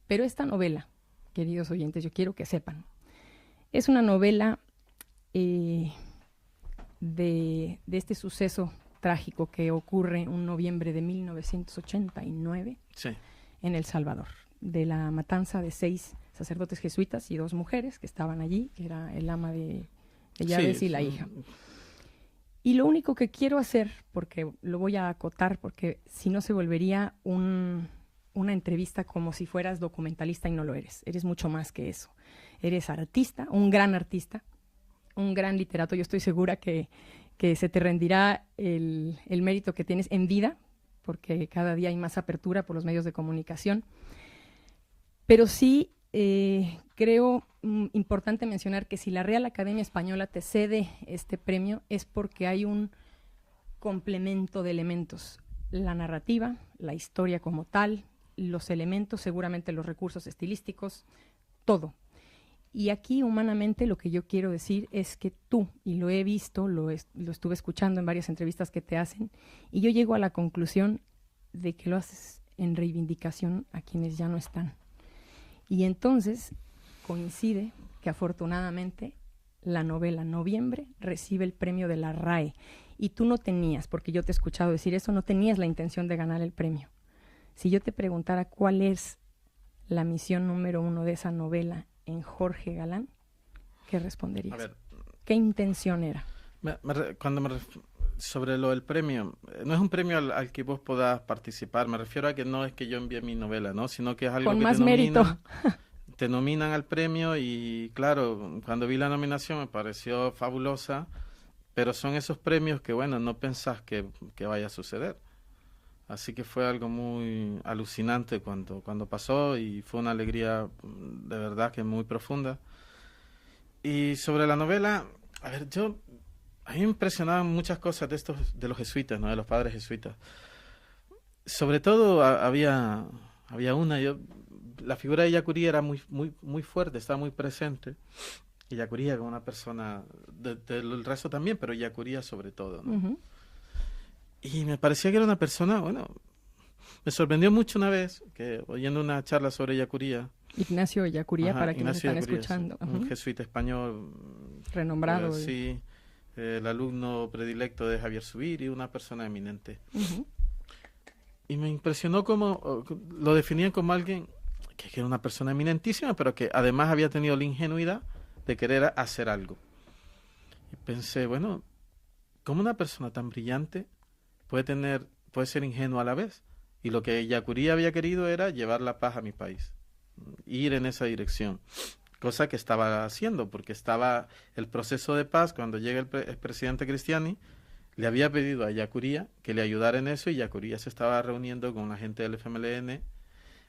Pero esta novela, queridos oyentes, yo quiero que sepan, es una novela de este suceso trágico que ocurre un noviembre de 1989 en El Salvador, de la matanza de 6 sacerdotes jesuitas y 2 mujeres que estaban allí, que era el ama de llaves y la hija. Y lo único que quiero hacer, porque lo voy a acotar, porque si no se volvería una entrevista como si fueras documentalista y no lo eres. Eres mucho más que eso. Eres artista, un gran literato. Yo estoy segura que se te rendirá el mérito que tienes en vida, porque cada día hay más apertura por los medios de comunicación. Pero sí creo importante mencionar que si la Real Academia Española te cede este premio es porque hay un complemento de elementos. La narrativa, la historia como tal, los elementos, seguramente los recursos estilísticos, todo. Y aquí, humanamente, lo que yo quiero decir es que tú, y lo he visto, lo estuve escuchando en varias entrevistas que te hacen, y yo llego a la conclusión de que lo haces en reivindicación a quienes ya no están. Y entonces coincide que afortunadamente la novela Noviembre recibe el premio de la RAE. Y tú no tenías, porque yo te he escuchado decir eso, no tenías la intención de ganar el premio. Si yo te preguntara cuál es la misión número 1 de esa novela en Jorge Galán, ¿qué responderías? A ver, ¿qué intención era? Sobre lo del premio, no es un premio al que vos podás participar, me refiero a que no es que yo envíe mi novela, ¿no? Sino que es algo con que más mérito. Te nominan al premio y claro, cuando vi la nominación me pareció fabulosa, pero son esos premios que, bueno, no pensás que vaya a suceder. Así que fue algo muy alucinante cuando pasó y fue una alegría de verdad que muy profunda. Y sobre la novela, a ver, a mí me impresionaban muchas cosas de los jesuitas, ¿no? De los padres jesuitas. Sobre todo había una, la figura de Ellacuría era muy, muy, muy fuerte, estaba muy presente. Ellacuría como una persona, del resto también, pero Ellacuría sobre todo, ¿no? Uh-huh. Y me parecía que era una persona, bueno, me sorprendió mucho una vez que oyendo una charla sobre Ellacuría. Ignacio Ellacuría, para quienes están escuchando. Sí, un jesuita español. Renombrado. Sí, el alumno predilecto de Javier Zubiri, una persona eminente. Uh-huh. Y me impresionó cómo lo definían como alguien que era una persona eminentísima, pero que además había tenido la ingenuidad de querer hacer algo. Y pensé, bueno, ¿cómo una persona tan brillante puede ser ingenuo a la vez. Y lo que Yacuría había querido era llevar la paz a mi país, ir en esa dirección, cosa que estaba haciendo, porque estaba el proceso de paz. Cuando llega el presidente Cristiani, le había pedido a Yacuría que le ayudara en eso, y Yacuría se estaba reuniendo con la gente del FMLN,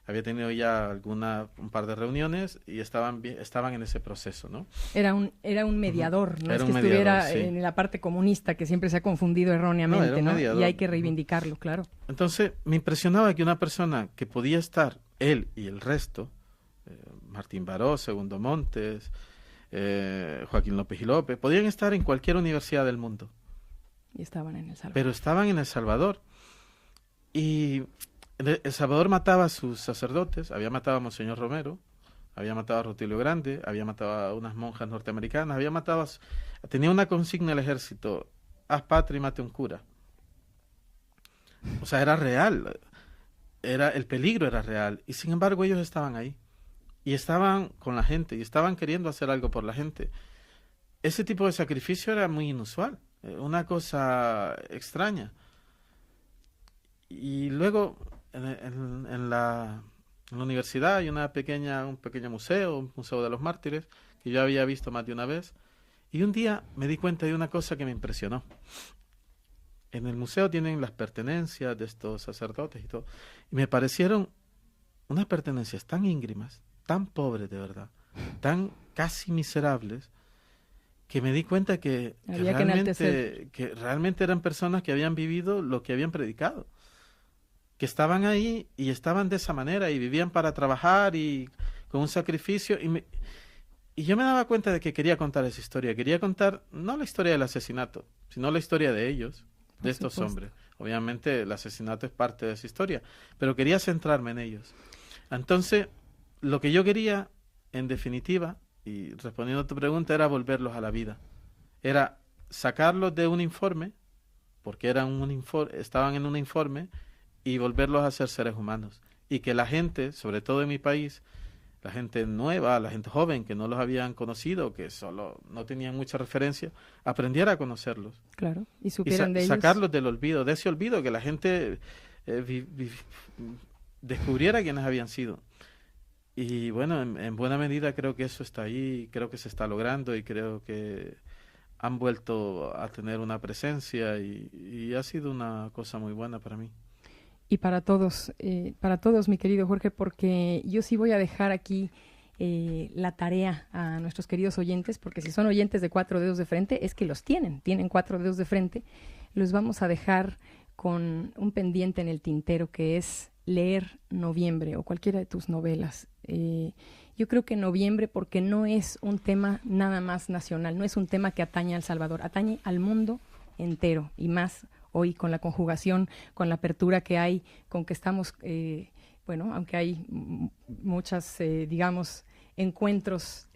había tenido ya un par de reuniones y estaban en ese proceso, ¿no? Era un mediador, no era es que un estuviera mediador, sí. en la parte comunista, que siempre se ha confundido erróneamente, ¿no? Y hay que reivindicarlo, claro. Entonces, me impresionaba que una persona que podía estar, él y el resto, Martín Baró, Segundo Montes, Joaquín López y López, podían estar en cualquier universidad del mundo. Y estaban en El Salvador. Pero estaban en El Salvador. Y El Salvador mataba a sus sacerdotes, había matado a Monseñor Romero, había matado a Rutilio Grande, había matado a unas monjas norteamericanas, tenía una consigna el ejército: haz patria y mate un cura. O sea, era real, el peligro era real, y sin embargo ellos estaban ahí, y estaban con la gente, y estaban queriendo hacer algo por la gente. Ese tipo de sacrificio era muy inusual, una cosa extraña. Y luego en la universidad hay un pequeño museo, un museo de los mártires, que yo había visto más de una vez, y un día me di cuenta de una cosa que me impresionó. En el museo tienen las pertenencias de estos sacerdotes y todo, y me parecieron unas pertenencias tan íngrimas, tan pobres de verdad, tan casi miserables, que me di cuenta que realmente eran personas que habían vivido lo que habían predicado, que estaban ahí y estaban de esa manera y vivían para trabajar y con un sacrificio, y yo me daba cuenta de que quería contar esa historia. Quería contar no la historia del asesinato, sino la historia de ellos, de estos hombres. Obviamente el asesinato es parte de esa historia, pero quería centrarme en ellos. Entonces, lo que yo quería, en definitiva, y respondiendo a tu pregunta, era volverlos a la vida. Era sacarlos de un informe, porque estaban en un informe, y volverlos a ser seres humanos. Y que la gente, sobre todo en mi país, la gente nueva, la gente joven que no los habían conocido, que solo no tenían mucha referencia, aprendiera a conocerlos. Claro, y supieran de ellos. Sacarlos del olvido, de ese olvido, que la gente descubriera quiénes habían sido. Y bueno, en buena medida creo que eso está ahí, creo que se está logrando, y creo que han vuelto a tener una presencia, y ha sido una cosa muy buena para mí. Y para todos, mi querido Jorge, porque yo sí voy a dejar aquí la tarea a nuestros queridos oyentes, porque si son oyentes de 4 dedos de frente, es que los tienen 4 dedos de frente. Los vamos a dejar con un pendiente en el tintero, que es leer Noviembre o cualquiera de tus novelas. Yo creo que Noviembre, porque no es un tema nada más nacional, no es un tema que atañe a El Salvador, atañe al mundo entero, y más hoy con la conjugación, con la apertura que hay, con que estamos, aunque hay muchas, encuentros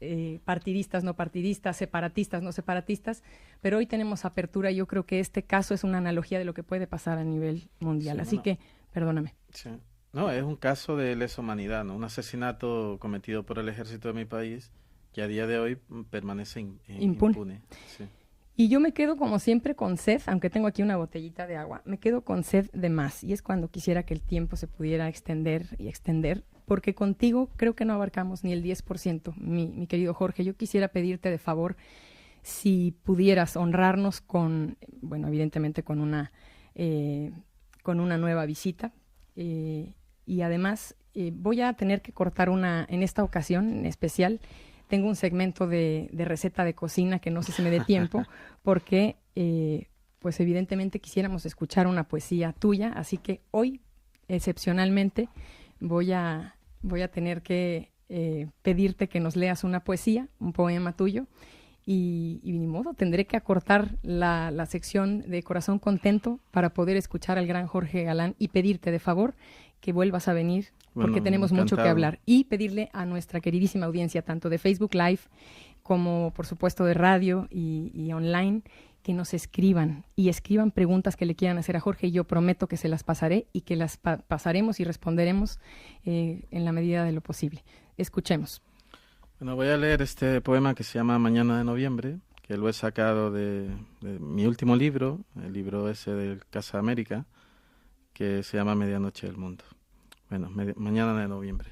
partidistas, no partidistas, separatistas, no separatistas, pero hoy tenemos apertura, y yo creo que este caso es una analogía de lo que puede pasar a nivel mundial. Sí, así que, perdóname. Sí. No, es un caso de lesa humanidad, ¿no? Un asesinato cometido por el ejército de mi país, que a día de hoy permanece impune. Sí. Y yo me quedo como siempre con sed, aunque tengo aquí una botellita de agua, me quedo con sed de más, y es cuando quisiera que el tiempo se pudiera extender y extender, porque contigo creo que no abarcamos ni el 10%, mi querido Jorge. Yo quisiera pedirte de favor si pudieras honrarnos con, evidentemente con una nueva visita, y además voy a tener que cortar en esta ocasión en especial. Tengo un segmento de receta de cocina que no sé si me dé tiempo, porque pues evidentemente quisiéramos escuchar una poesía tuya, así que hoy excepcionalmente voy a tener que pedirte que nos leas una poesía, un poema tuyo, y ni modo, tendré que acortar la sección de Corazón Contento para poder escuchar al gran Jorge Galán, y pedirte de favor que vuelvas a venir, porque tenemos mucho que hablar, y pedirle a nuestra queridísima audiencia, tanto de Facebook Live como por supuesto de radio y online, que nos escriban preguntas que le quieran hacer a Jorge, y yo prometo que se las pasaré, y que las pasaremos y responderemos en la medida de lo posible. Escuchemos. Bueno, voy a leer este poema que se llama Mañana de Noviembre, que que lo he sacado de mi último libro, el libro ese del Casa América, que se llama Medianoche del Mundo. Bueno, mañana de noviembre.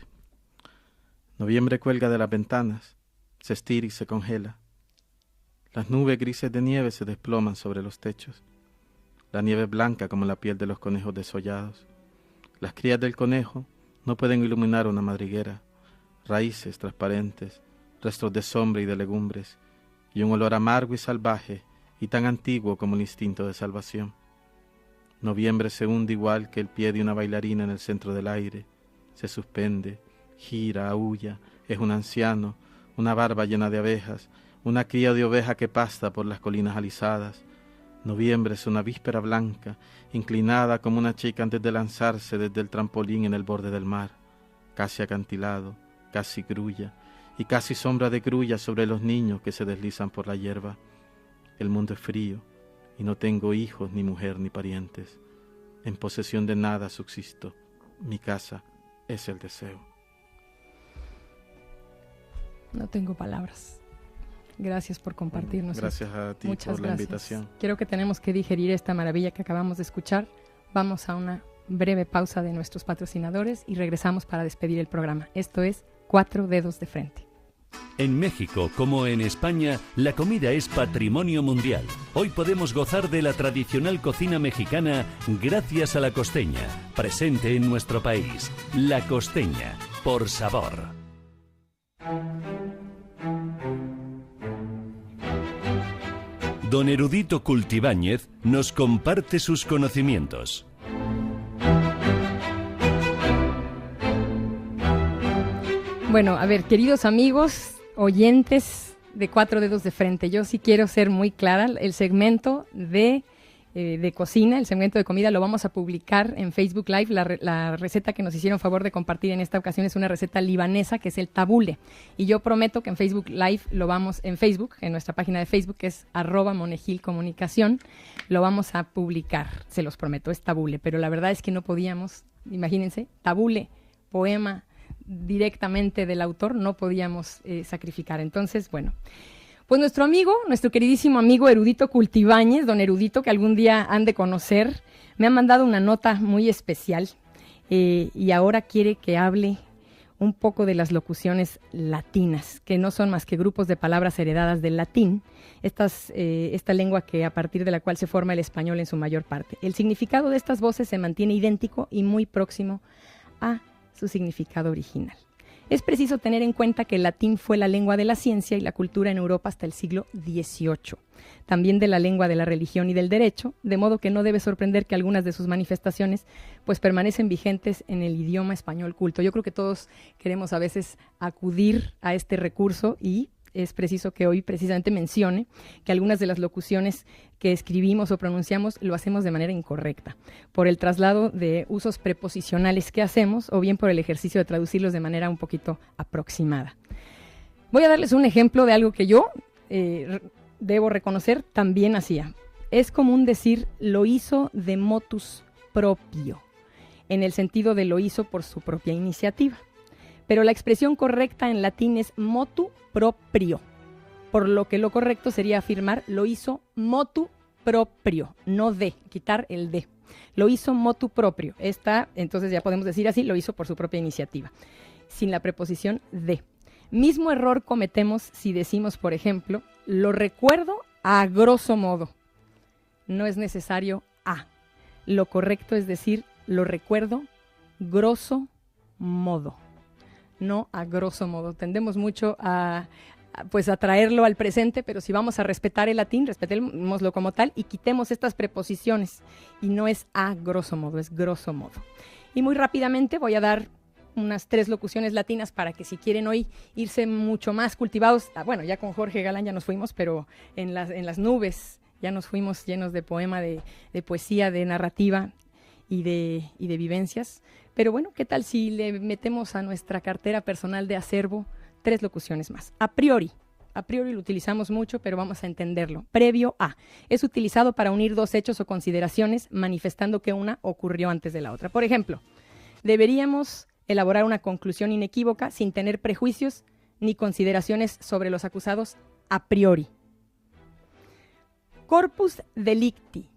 Noviembre cuelga de las ventanas, se estira y se congela. Las nubes grises de nieve se desploman sobre los techos. La nieve es blanca como la piel de los conejos desollados. Las crías del conejo no pueden iluminar una madriguera. Raíces transparentes, restos de sombra y de legumbres, y un olor amargo y salvaje y tan antiguo como el instinto de salvación. Noviembre se hunde igual que el pie de una bailarina en el centro del aire. Se suspende, gira, aúlla, es un anciano, una barba llena de abejas, una cría de oveja que pasta por las colinas alisadas. Noviembre es una víspera blanca, inclinada como una chica antes de lanzarse desde el trampolín en el borde del mar, casi acantilado, casi grulla, y casi sombra de grulla sobre los niños que se deslizan por la hierba. El mundo es frío, y no tengo hijos, ni mujer, ni parientes. En posesión de nada subsisto. Mi casa es el deseo. No tengo palabras. Gracias por compartirnos. Gracias a ti por la invitación. Creo que tenemos que digerir esta maravilla que acabamos de escuchar. Vamos a una breve pausa de nuestros patrocinadores y regresamos para despedir el programa. Esto es Cuatro Dedos de Frente. En México, como en España, la comida es patrimonio mundial. Hoy podemos gozar de la tradicional cocina mexicana gracias a La Costeña, presente en nuestro país. La Costeña, por sabor. Don Erudito Cultibáñez nos comparte sus conocimientos. Bueno, a ver, queridos amigos, oyentes de Cuatro Dedos de Frente, yo sí quiero ser muy clara. El segmento de cocina, el segmento de comida, lo vamos a publicar en Facebook Live. La receta que nos hicieron favor de compartir en esta ocasión es una receta libanesa que es el tabule. Y yo prometo que en Facebook Live en nuestra página de Facebook, que es @monejilcomunicación, lo vamos a publicar. Se los prometo, es tabule. Pero la verdad es que no podíamos, imagínense, tabule, poema directamente del autor, no podíamos sacrificar. Entonces, bueno, pues nuestro queridísimo amigo Erudito Cultibáñez, don Erudito, que algún día han de conocer, me ha mandado una nota muy especial y ahora quiere que hable un poco de las locuciones latinas, que no son más que grupos de palabras heredadas del latín, esta lengua que a partir de la cual se forma el español en su mayor parte. El significado de estas voces se mantiene idéntico y muy próximo a su significado original. Es preciso tener en cuenta que el latín fue la lengua de la ciencia y la cultura en Europa hasta el siglo XVIII, también de la lengua de la religión y del derecho, de modo que no debe sorprender que algunas de sus manifestaciones pues permanecen vigentes en el idioma español culto. Yo creo que todos queremos a veces acudir a este recurso y es preciso que hoy precisamente mencione que algunas de las locuciones que escribimos o pronunciamos lo hacemos de manera incorrecta, por el traslado de usos preposicionales que hacemos o bien por el ejercicio de traducirlos de manera un poquito aproximada. Voy a darles un ejemplo de algo que yo debo reconocer también hacía. Es común decir lo hizo de motus proprio, en el sentido de lo hizo por su propia iniciativa. Pero la expresión correcta en latín es motu proprio, por lo que lo correcto sería afirmar lo hizo motu proprio, no de, quitar el de. Lo hizo motu proprio. Entonces ya podemos decir así, lo hizo por su propia iniciativa, sin la preposición de. Mismo error cometemos si decimos, por ejemplo, lo recuerdo a grosso modo. No es necesario a. Lo correcto es decir, lo recuerdo grosso modo. No a grosso modo. Tendemos mucho a traerlo al presente, pero si vamos a respetar el latín, respetémoslo como tal y quitemos estas preposiciones. Y no es a grosso modo, es grosso modo. Y muy rápidamente voy a dar unas 3 locuciones latinas para que si quieren hoy irse mucho más cultivados, bueno, ya con Jorge Galán ya nos fuimos, pero en las nubes ya nos fuimos llenos de poema, de poesía, de narrativa y de vivencias. Pero bueno, ¿qué tal si le metemos a nuestra cartera personal de acervo 3 locuciones más? A priori lo utilizamos mucho, pero vamos a entenderlo. Previo a. Es utilizado para unir 2 hechos o consideraciones, manifestando que una ocurrió antes de la otra. Por ejemplo, deberíamos elaborar una conclusión inequívoca sin tener prejuicios ni consideraciones sobre los acusados a priori. Corpus delicti,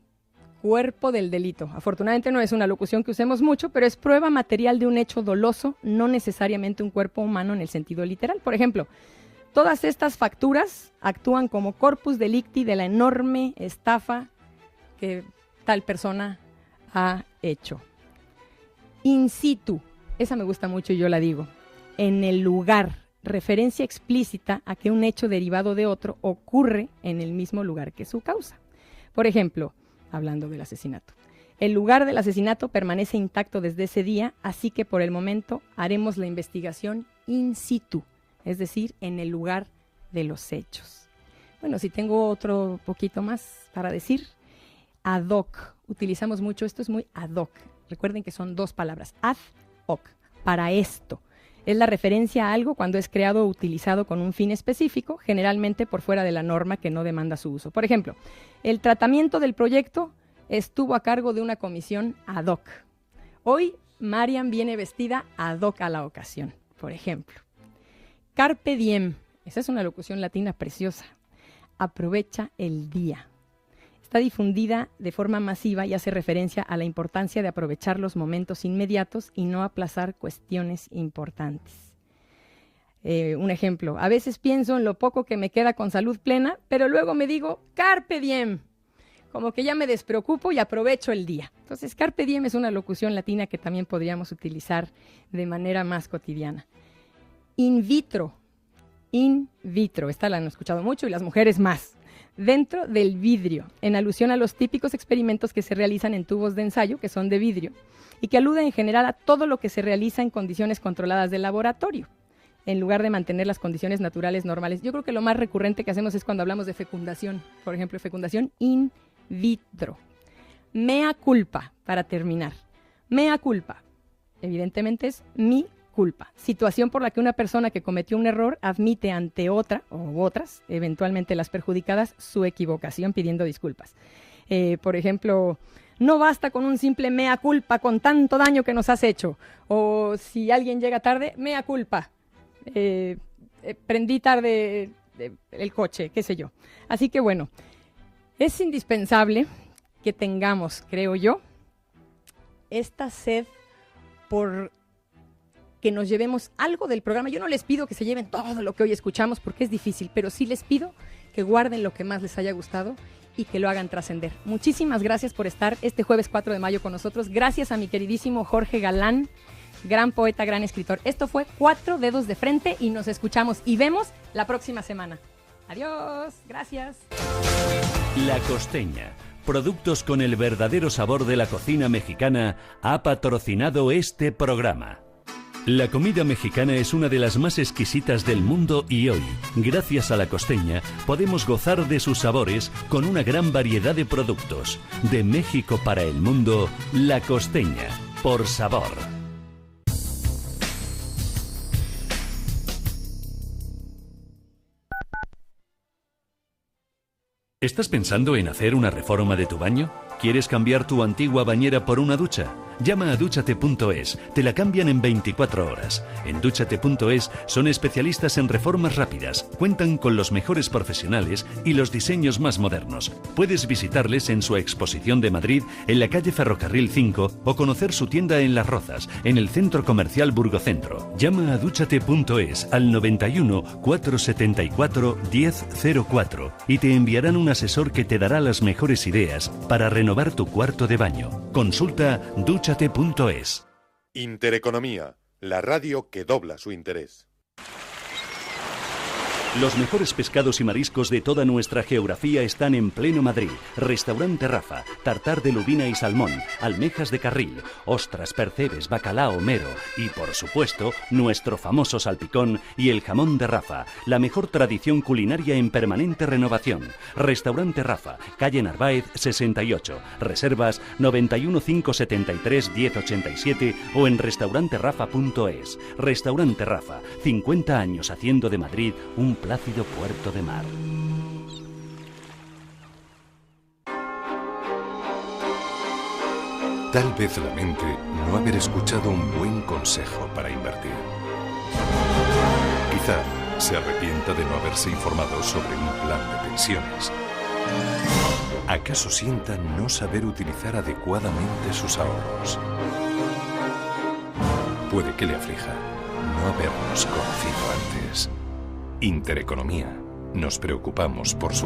cuerpo del delito. Afortunadamente no es una locución que usemos mucho, pero es prueba material de un hecho doloso, no necesariamente un cuerpo humano en el sentido literal. Por ejemplo, todas estas facturas actúan como corpus delicti de la enorme estafa que tal persona ha hecho. In situ, esa me gusta mucho y yo la digo. En el lugar, referencia explícita a que un hecho derivado de otro ocurre en el mismo lugar que su causa. Por ejemplo, hablando del asesinato. El lugar del asesinato permanece intacto desde ese día, así que por el momento haremos la investigación in situ, es decir, en el lugar de los hechos. Bueno, si tengo otro poquito más para decir, ad hoc. Utilizamos mucho, esto es muy ad hoc. Recuerden que son dos palabras, ad hoc, para esto. Es la referencia a algo cuando es creado o utilizado con un fin específico, generalmente por fuera de la norma que no demanda su uso. Por ejemplo, el tratamiento del proyecto estuvo a cargo de una comisión ad hoc. Hoy, Marian viene vestida ad hoc a la ocasión, por ejemplo. Carpe diem, esa es una locución latina preciosa. Aprovecha el día. Está difundida de forma masiva y hace referencia a la importancia de aprovechar los momentos inmediatos y no aplazar cuestiones importantes. Un ejemplo, a veces pienso en lo poco que me queda con salud plena, pero luego me digo carpe diem, como que ya me despreocupo y aprovecho el día. Entonces, carpe diem es una locución latina que también podríamos utilizar de manera más cotidiana. In vitro, esta la han escuchado mucho y las mujeres más. Dentro del vidrio, en alusión a los típicos experimentos que se realizan en tubos de ensayo, que son de vidrio, y que aluden en general a todo lo que se realiza en condiciones controladas del laboratorio, en lugar de mantener las condiciones naturales normales. Yo creo que lo más recurrente que hacemos es cuando hablamos de fecundación, por ejemplo, fecundación in vitro. Mea culpa, para terminar. Mea culpa, evidentemente es mi culpa. Situación por la que una persona que cometió un error admite ante otra o otras, eventualmente las perjudicadas, su equivocación pidiendo disculpas. Por ejemplo, no basta con un simple mea culpa con tanto daño que nos has hecho. O si alguien llega tarde, mea culpa. Prendí tarde el coche, qué sé yo. Así que bueno, es indispensable que tengamos, creo yo, esta sed por que nos llevemos algo del programa. Yo no les pido que se lleven todo lo que hoy escuchamos porque es difícil, pero sí les pido que guarden lo que más les haya gustado y que lo hagan trascender. Muchísimas gracias por estar este jueves 4 de mayo con nosotros. Gracias a mi queridísimo Jorge Galán, gran poeta, gran escritor. Esto fue 4 Dedos de Frente y nos escuchamos y vemos la próxima semana. Adiós, gracias. La Costeña, productos con el verdadero sabor de la cocina mexicana, ha patrocinado este programa. La comida mexicana es una de las más exquisitas del mundo y hoy, gracias a La Costeña, podemos gozar de sus sabores con una gran variedad de productos. De México para el mundo, La Costeña, por sabor. ¿Estás pensando en hacer una reforma de tu baño? ¿Quieres cambiar tu antigua bañera por una ducha? Llama a dúchate.es, te la cambian en 24 horas. En dúchate.es son especialistas en reformas rápidas, cuentan con los mejores profesionales y los diseños más modernos. Puedes visitarles en su exposición de Madrid, en la calle Ferrocarril 5, o conocer su tienda en Las Rozas, en el Centro Comercial Burgocentro. Llama a dúchate.es al 91 474 1004 y te enviarán un asesor que te dará las mejores ideas para renovar tu cuarto de baño. Consulta dúchate.es. Intereconomía, la radio que dobla su interés. Los mejores pescados y mariscos de toda nuestra geografía están en pleno Madrid. Restaurante Rafa, tartar de lubina y salmón, almejas de carril, ostras, percebes, bacalao, mero y, por supuesto, nuestro famoso salpicón y el jamón de Rafa, la mejor tradición culinaria en permanente renovación. Restaurante Rafa, calle Narváez 68, reservas 91 573 1087 o en restauranterafa.es. Restaurante Rafa, 50 años haciendo de Madrid un plácido puerto de mar. Tal vez lamente no haber escuchado un buen consejo para invertir. Quizá se arrepienta de no haberse informado sobre un plan de pensiones. ¿Acaso sienta no saber utilizar adecuadamente sus ahorros? Puede que le aflija no habernos conocido antes. Intereconomía. Nos preocupamos por su